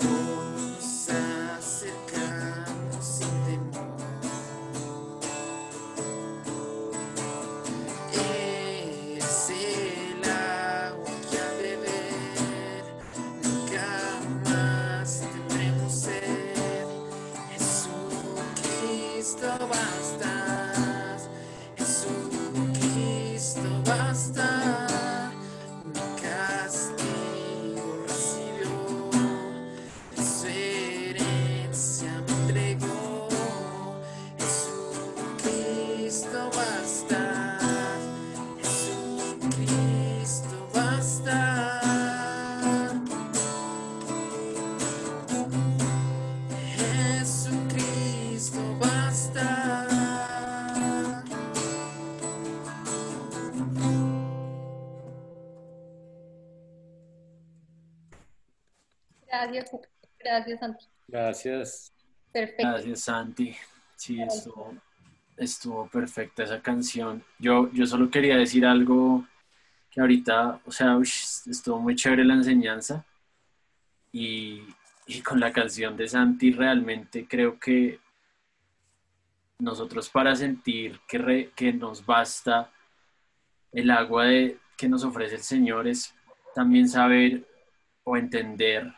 hoy nos acercamos sin temor. Es el agua que al beber nunca más tendremos sed. Jesucristo basta, Jesucristo basta. Mi castigo recibió y su herencia me entregó. Jesucristo basta, Jesucristo basta. Jesucristo basta. Gracias, gracias, Santi. Gracias. Perfecto. Gracias, Santi. Sí, estuvo perfecta esa canción. Yo solo quería decir algo que ahorita, o sea, estuvo muy chévere la enseñanza y con la canción de Santi realmente creo que nosotros para sentir que nos basta el agua que nos ofrece el Señor es también saber o entender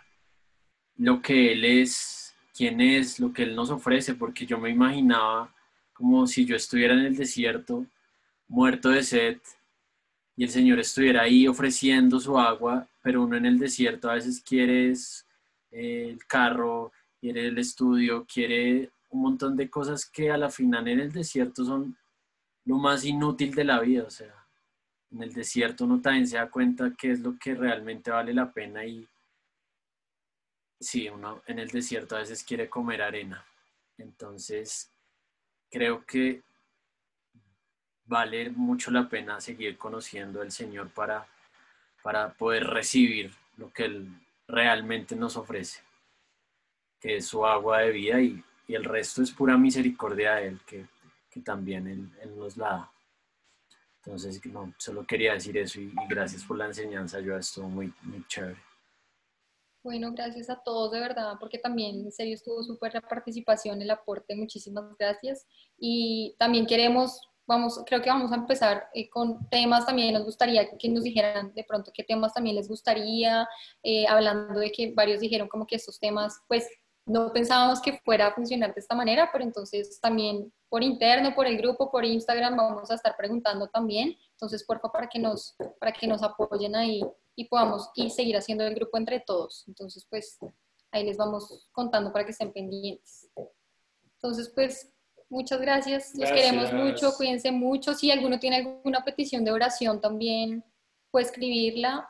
lo que Él es, quién es, lo que Él nos ofrece, porque yo me imaginaba como si yo estuviera en el desierto, muerto de sed, y el Señor estuviera ahí ofreciendo su agua, pero uno en el desierto a veces quiere el carro, quiere el estudio, quiere un montón de cosas que a la final en el desierto son lo más inútil de la vida. O sea, en el desierto uno también se da cuenta qué es lo que realmente vale la pena y sí, uno en el desierto a veces quiere comer arena. Entonces, creo que vale mucho la pena seguir conociendo al Señor para poder recibir lo que Él realmente nos ofrece, que es su agua de vida y el resto es pura misericordia de Él, que también Él nos la da. Entonces, no, solo quería decir eso y gracias por la enseñanza, yo estuvo muy, muy chévere. Bueno, gracias a todos de verdad, porque también en serio estuvo súper la participación, el aporte, muchísimas gracias. Y también creo que vamos a empezar con temas, también nos gustaría que nos dijeran de pronto qué temas también les gustaría, hablando de que varios dijeron como que estos temas, pues no pensábamos que fuera a funcionar de esta manera, pero entonces también por interno, por el grupo, por Instagram, vamos a estar preguntando también. Entonces, por favor, para que nos apoyen ahí y podamos seguir haciendo el grupo entre todos. Entonces, pues, ahí les vamos contando para que estén pendientes. Entonces, pues, muchas gracias. Los queremos mucho, cuídense mucho. Si alguno tiene alguna petición de oración también, puede escribirla